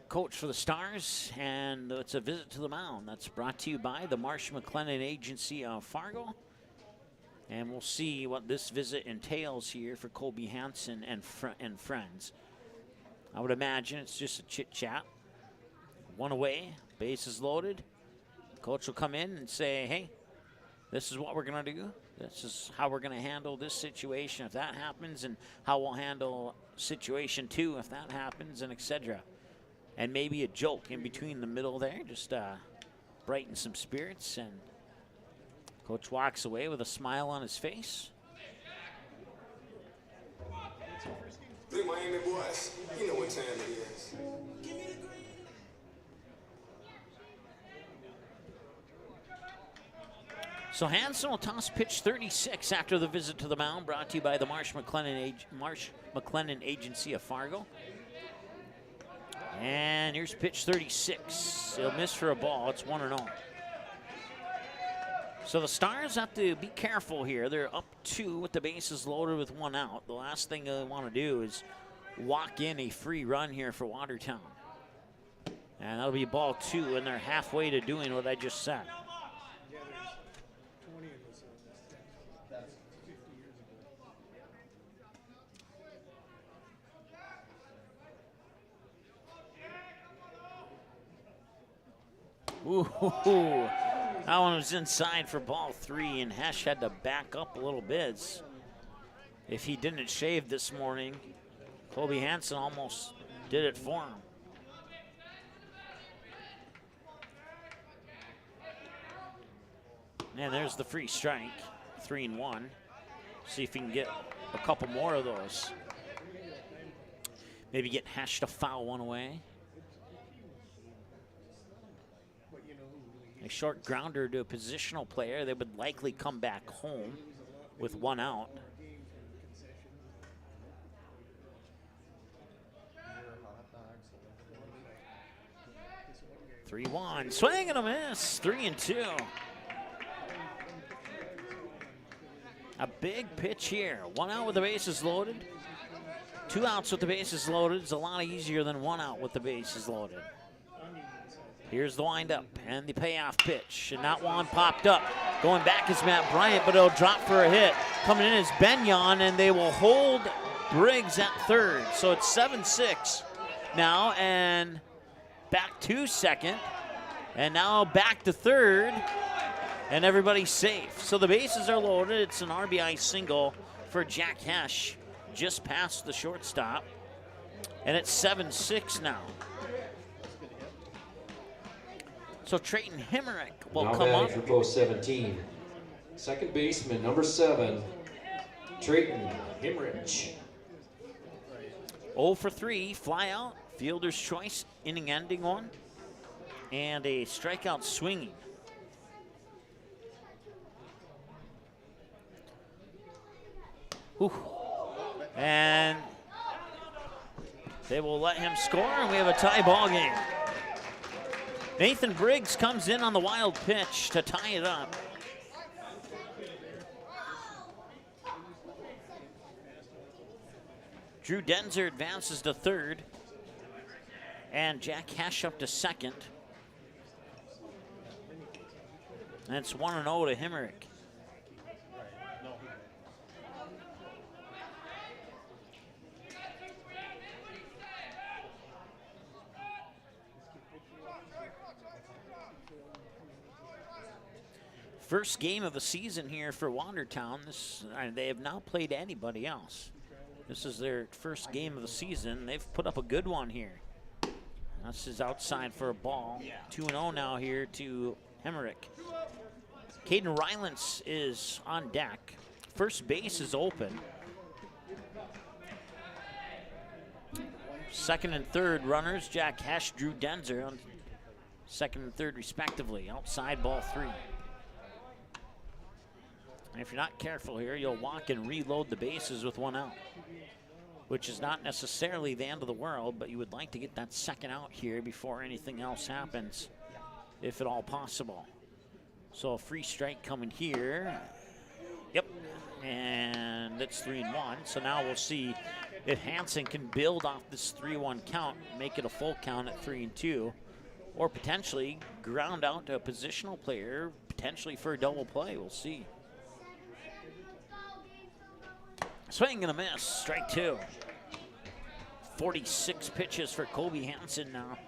coach for the Stars, and it's a visit to the mound. That's brought to you by the Marsh McLennan Agency of Fargo. And we'll see what this visit entails here for Colby Hansen and friends. I would imagine it's just a chit-chat. One away, bases loaded. Coach will come in and say, hey, this is what we're going to do. This is how we're going to handle this situation if that happens, and how we'll handle situation 2 if that happens, and etc. And maybe a joke in between the middle there, just brighten some spirits. And coach walks away with a smile on his face.
Three Miami boys, you know what time it is.
So Hansen will toss pitch 36 after the visit to the mound, brought to you by the Marsh McLennan Agency of Fargo. And here's pitch 36. He'll miss for a ball. It's 1-0. So the Stars have to be careful here. They're up 2 with the bases loaded with 1 out. The last thing they want to do is walk in a free run here for Watertown. And that'll be ball 2, and they're halfway to doing what I just said. Ooh, that one was inside for ball 3, and Hesh had to back up a little bit. If he didn't shave this morning, Colby Hansen almost did it for him. And there's the free strike, 3-1. See if he can get a couple more of those. Maybe get Hesh to foul one away. A short grounder to a positional player. They would likely come back home with 1 out. Three 3-1, swing and a miss, 3-2. A big pitch here. 1 out with the bases loaded. 2 outs with the bases loaded is a lot easier than 1 out with the bases loaded. Here's the windup and the payoff pitch. And that one popped up. Going back is Matt Bryant, but it'll drop for a hit. Coming in is Benyon, and they will hold Briggs at third. So it's 7-6 now, and back to second. And now back to third, and everybody's safe. So the bases are loaded. It's an RBI single for Jack Hesh, just past the shortstop. And it's 7-6 now. So Trayton Hemerick will
now
come up.
for post 17. Second baseman, number 7, Trayton Hemerick.
0 for 3, fly out, fielder's choice, inning ending one, and a strikeout swinging. Ooh. And they will let him score, and we have a tie ball game. Nathan Briggs comes in on the wild pitch to tie it up. Drew Denzer advances to third, and Jack Hesh up to second. And it's 1-0 to Hemerick. First game of the season here for Watertown. They have not played anybody else. This is their first game of the season. They've put up a good one here. This is outside for a ball. 2-0 now here to Hemerick. Caden Rylance is on deck. First base is open. Second and third runners, Jack Hesh, Drew Denzer on second and third respectively. Outside ball 3. And if you're not careful here, you'll walk and reload the bases with 1 out, which is not necessarily the end of the world, but you would like to get that second out here before anything else happens, if at all possible. So a free strike coming here, And it's 3-1. So now we'll see if Hansen can build off this 3-1 count, make it a full count at 3-2, or potentially ground out to a positional player, potentially for a double play. We'll see. Swing and a miss, strike two. 46 pitches for Colby Hansen now.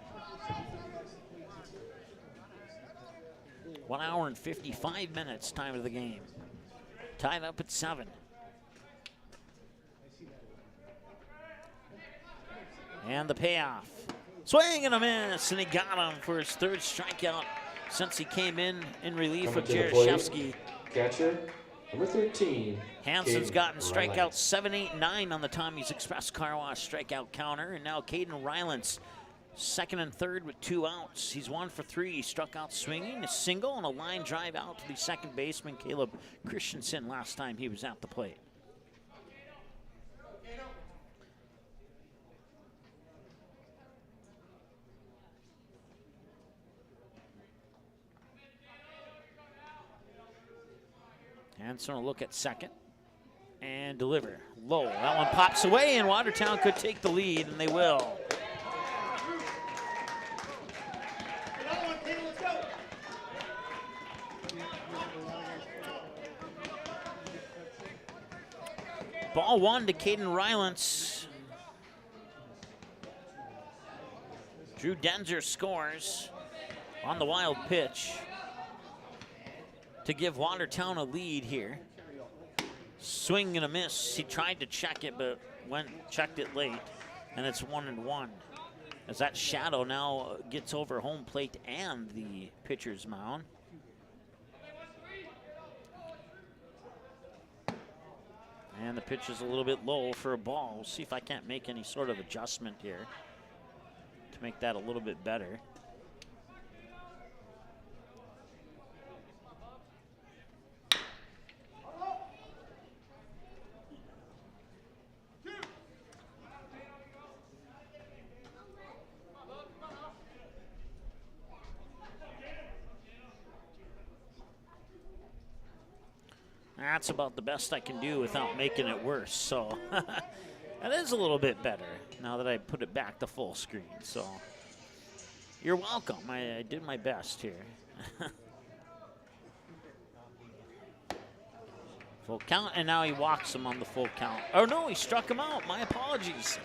1 hour and 55 minutes time of the game. Tied up at 7. And the payoff. Swing and a miss, and he got him for his third strikeout since he came in relief of Jaroszewski.
Catcher, number 13.
Hansen's
Caden
gotten
Rylance.
strikeouts 7, 8, 9 on the Tommy's Express Car Wash strikeout counter, and now Caden Rylance, second and third with 2 outs. He's 1 for 3. He struck out swinging, a single and a line drive out to the second baseman, Caleb Christensen, last time he was at the plate. Hansen will look at second and deliver low. That one pops away, and Watertown could take the lead, and they will. Ball 1 to Caden Rylance. Drew Denzer scores on the wild pitch to give Watertown a lead here. Swing and a miss. He tried to check it, but checked it late, and it's 1-1. As that shadow now gets over home plate and the pitcher's mound. And the pitch is a little bit low for a ball. We'll see if I can't make any sort of adjustment here to make that a little bit better. That's about the best I can do without making it worse. So that is a little bit better now that I put it back to full screen. So you're welcome. I did my best here. Full count, and now he walks him on the full count. Oh no, he struck him out. My apologies.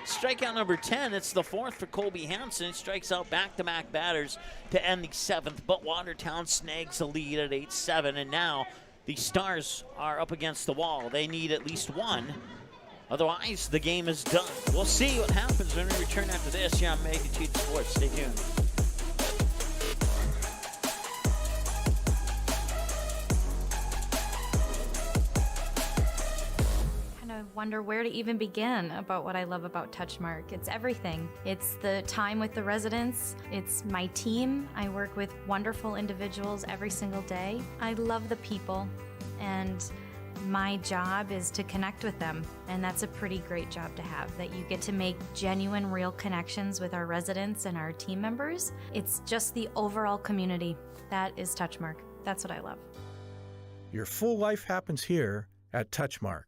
Strikeout number 10. It's the 4th for Colby Hansen. He strikes out back-to-back batters to end the 7th, but Watertown snags the lead at 8-7, and now the Stars are up against the wall. They need at least one. Otherwise, the game is done. We'll see what happens when we return after this here on Magnitude Sports. Stay tuned.
I wonder where to even begin about what I love about Touchmark. It's everything. It's the time with the residents. It's my team. I work with wonderful individuals every single day. I love the people, and my job is to connect with them. And that's a pretty great job to have, that you get to make genuine, real connections with our residents and our team members. It's just the overall community. That is Touchmark. That's what I love.
Your full life happens here at Touchmark.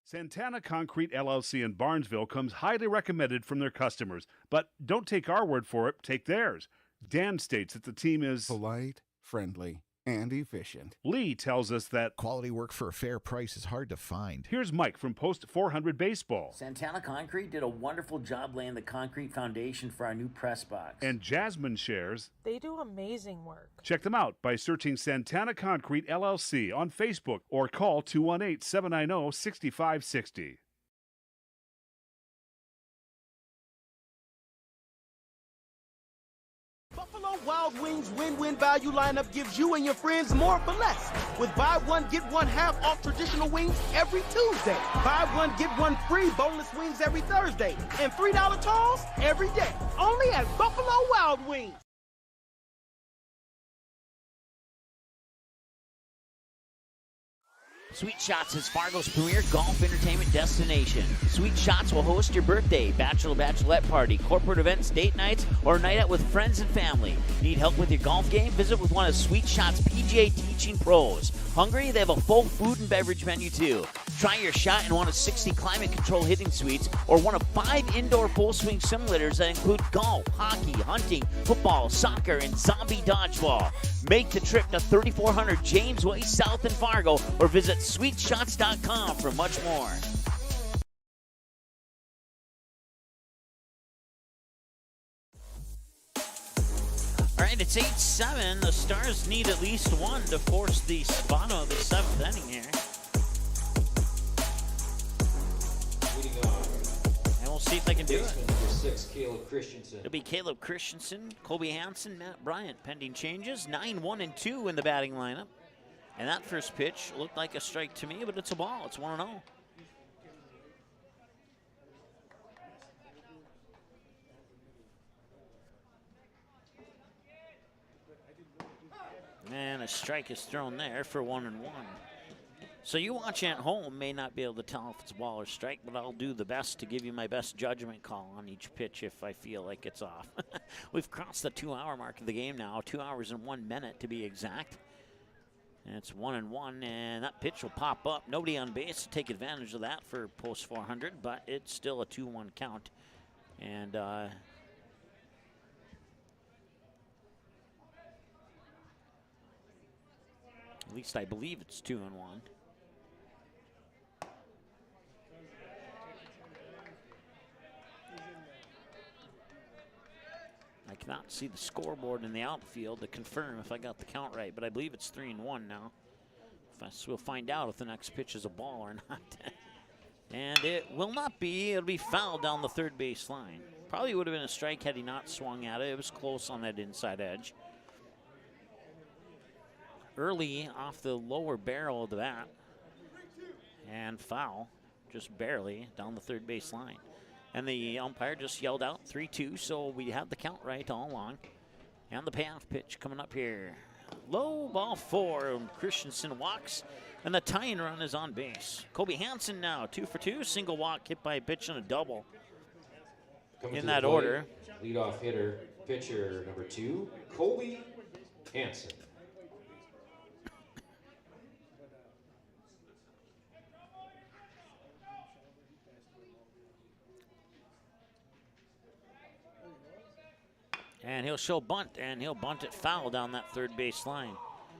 Santana Concrete LLC in Barnesville comes highly recommended from their customers. But don't take our word for it, take theirs. Dan states that the team is
polite, friendly, and efficient.
Lee tells us that
quality work for a fair price is hard to find.
Here's Mike from Post 400 Baseball.
Santana Concrete did a wonderful job laying the concrete foundation for our new press box.
And Jasmine shares
they do amazing work.
Check them out by searching Santana Concrete LLC on Facebook or call 218-790-6560.
Buffalo Wild Wings win-win value lineup gives you and your friends more for less. With buy one, get one half off traditional wings every Tuesday. Buy one, get one free boneless wings every Thursday. And $3 tolls every day. Only at Buffalo Wild Wings.
Sweet Shots is Fargo's premier golf entertainment destination. Sweet Shots will host your birthday, bachelorette party, corporate events, date nights, or a night out with friends and family. Need help with your golf game? Visit with one of Sweet Shots' PGA teaching pros. Hungry? They have a full food and beverage menu too. Try your shot in one of 60 climate control hitting suites or one of 5 indoor full swing simulators that include golf, hockey, hunting, football, soccer, and zombie dodgeball. Make the trip to 3400 James Way South in Fargo or visit sweetshots.com for much more. All right, it's 8-7. The Stars need at least one to force the bottom of the 7th inning here. And we'll see if they can do it.
Number 6, Caleb Christensen.
It'll be Caleb Christensen, Colby Hansen, Matt Bryant. Pending changes, 9-1-2 in the batting lineup. And that first pitch looked like a strike to me, but it's a ball. It's 1-0. And a strike is thrown there for 1-1. So you watching at home may not be able to tell if it's a ball or strike, but I'll do the best to give you my best judgment call on each pitch if I feel like it's off. We've crossed the 2-hour mark of the game now, 2 hours and 1 minute to be exact. And it's 1-1, and that pitch will pop up. Nobody on base to take advantage of that for post 400, but it's still a 2-1 count. And at least I believe it's 2-1. I cannot see the scoreboard in the outfield to confirm if I got the count right, but I believe it's 3-1 now. We'll find out if the next pitch is a ball or not. And it will not be. It'll be fouled down the third base line. Probably would have been a strike had he not swung at it. It was close on that inside edge. Early off the lower barrel of the bat. And foul, just barely, down the third base line. And the umpire just yelled out 3-2, so we have the count right all along. And the payoff pitch coming up here. Low ball 4, and Christensen walks, and the tying run is on base. Colby Hansen now, 2 for 2, single walk, hit by a pitch and a double.
Coming
in that order.
Leadoff hitter, pitcher number 2, Colby Hansen.
And he'll show bunt, and he'll bunt it foul down that third base line.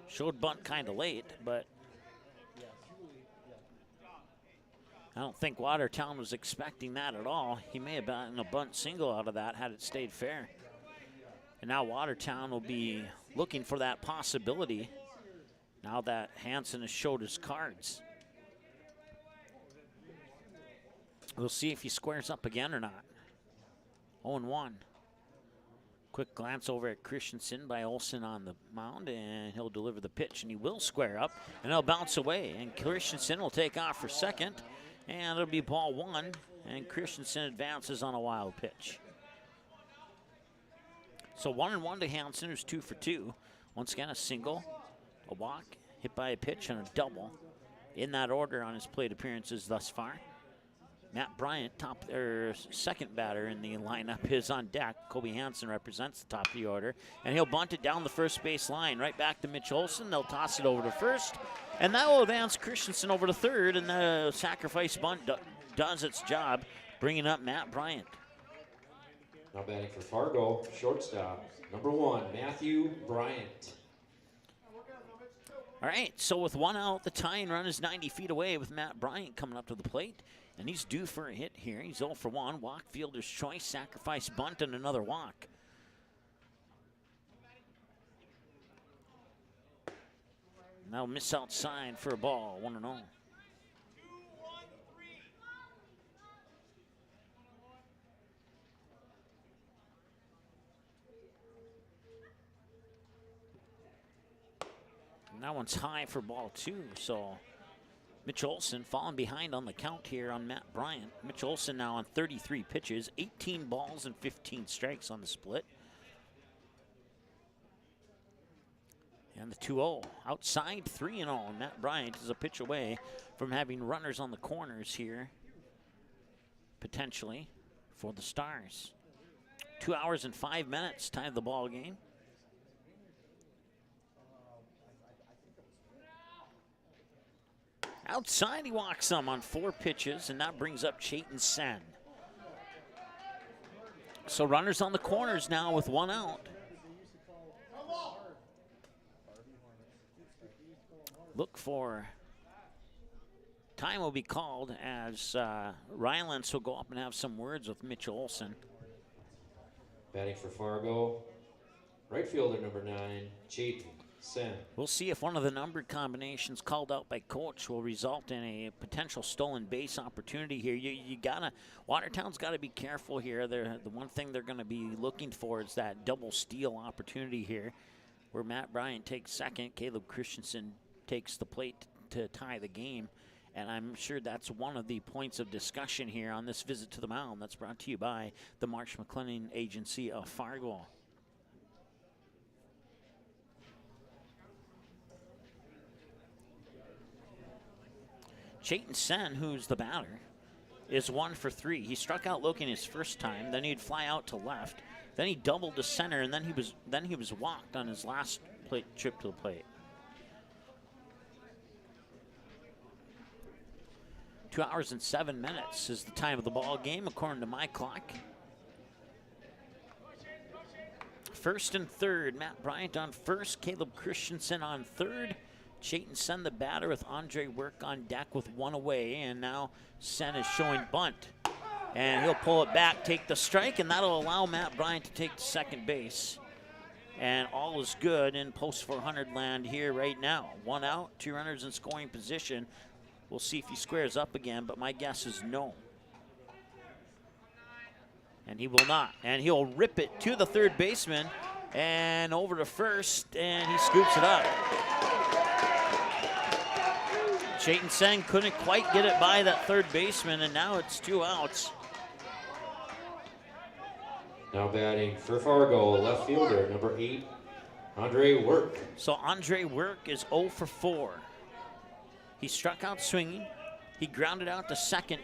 Showed bunt kind of late, but I don't think Watertown was expecting that at all. He may have gotten a bunt single out of that had it stayed fair. And now Watertown will be looking for that possibility now that Hansen has showed his cards. We'll see if he squares up again or not. 0-1. Quick glance over at Christensen by Olsen on the mound, and he'll deliver the pitch, and he will square up, and he'll bounce away, and Christensen will take off for second, and it'll be ball 1, and Christensen advances on a wild pitch. So 1-1 to Hansen, who's 2 for 2. Once again, a single, a walk, hit by a pitch, and a double. In that order on his plate appearances thus far. Matt Bryant, second batter in the lineup, is on deck. Colby Hansen represents the top of the order, and he'll bunt it down the first base line, right back to Mitch Olsen. They'll toss it over to first, and that will advance Christensen over to third, and the sacrifice bunt does its job, bringing up Matt Bryant.
Now batting for Fargo, shortstop, number 1, Matthew Bryant.
All right, so with 1 out, the tying run is 90 feet away with Matt Bryant coming up to the plate. And he's due for a hit here. He's 0 for 1. Walk, fielder's choice, sacrifice bunt, and another walk. Now miss outside for a ball, 1-0. And that one's high for ball 2, so Mitch Olsen falling behind on the count here on Matt Bryant. Mitch Olsen now on 33 pitches, 18 balls and 15 strikes on the split. And the 2-0 outside 3-0. Matt Bryant is a pitch away from having runners on the corners here, potentially, for the Stars. 2 hours and 5 minutes, time of the ball game. Outside, he walks some on 4 pitches, and that brings up Chayton Sen. So runners on the corners now with 1 out. Look for time will be called as Rylance will go up and have some words with Mitch Olson.
Batting for Fargo, right fielder number 9, Chayton Sen.
We'll see if one of the numbered combinations called out by coach will result in a potential stolen base opportunity here. Watertown's got to be careful here. The one thing they're going to be looking for is that double steal opportunity here, where Matt Bryant takes second, Caleb Christensen takes the plate to tie the game. And I'm sure that's one of the points of discussion here on this visit to the mound that's brought to you by the Marsh McLennan Agency of Fargo. Chayton Sen, who's the batter, is 1 for 3. He struck out Loken his first time, then he'd fly out to left, then he doubled to center, and then he was walked on his last trip to the plate. 2 hours and 7 minutes is the time of the ball game, according to my clock. First and third, Matt Bryant on first, Caleb Christensen on third. Chayton Sen, the batter, with Andre Work on deck with 1 away, and now Sen is showing bunt. And he'll pull it back, take the strike, and that'll allow Matt Bryant to take the second base. And all is good in post 400 land here right now. 1 out, 2 runners in scoring position. We'll see if he squares up again, but my guess is no. And he will not. And he'll rip it to the third baseman and over to first, and he scoops it up. Chayton Sen couldn't quite get it by that third baseman, and now it's 2 outs.
Now batting for Fargo, left fielder, number 8, Andre Work.
So Andre Work is 0 for 4. He struck out swinging. He grounded out to second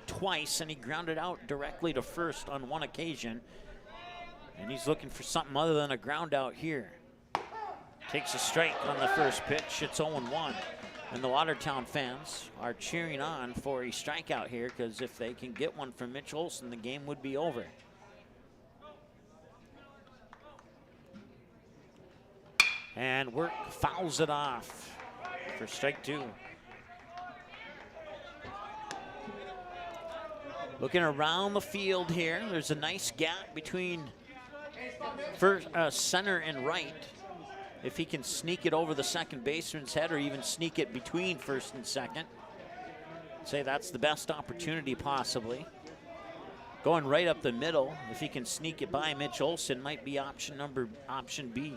twice, and he grounded out directly to first on 1 occasion. And he's looking for something other than a ground out here. Takes a strike on the first pitch. It's 0-1. And the Watertown fans are cheering on for a strikeout here, because if they can get one from Mitch Olson, the game would be over. And Work fouls it off for strike 2. Looking around the field here, there's a nice gap between center and right. If he can sneak it over the second baseman's head, or even sneak it between first and second, say that's the best opportunity possibly. Going right up the middle, if he can sneak it by Mitch Olson, might be option B.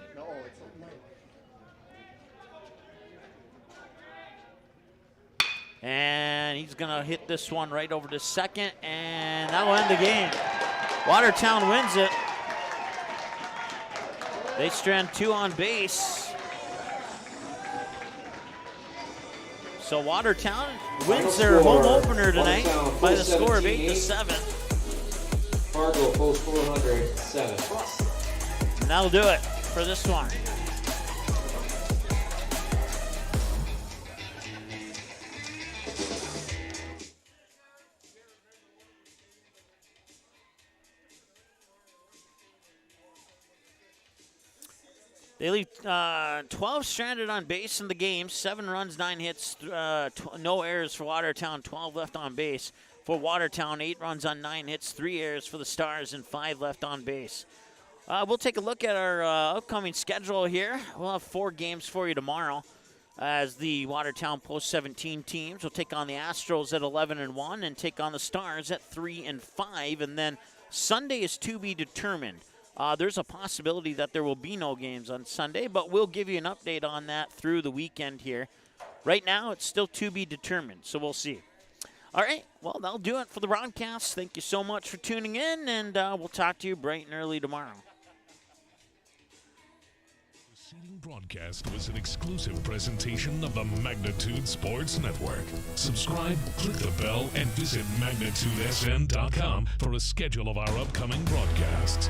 And he's gonna hit this one right over to second, and that'll end the game. Watertown wins it. They strand 2 on base. So Watertown wins their home opener tonight by the score of 8-7.
Fargo post 407.
And that'll do it for this one. They leave 12 stranded on base in the game. 7 runs, 9 hits, no errors for Watertown. 12 left on base for Watertown. 8 runs on 9 hits, 3 errors for the Stars, and 5 left on base. We'll take a look at our upcoming schedule here. We'll have 4 games for you tomorrow as the Watertown post-17 teams will take on the Astros at 11-1 and take on the Stars at 3-5. And then Sunday is to be determined. There's a possibility that there will be no games on Sunday, but we'll give you an update on that through the weekend here. Right now, it's still to be determined, so we'll see. All right, well, that'll do it for the broadcast. Thank you so much for tuning in, and we'll talk to you bright and early tomorrow.
preceding broadcast was an exclusive presentation of the Magnitude Sports Network. Subscribe, click the bell, and visit magnitudesn.com for a schedule of our upcoming broadcasts.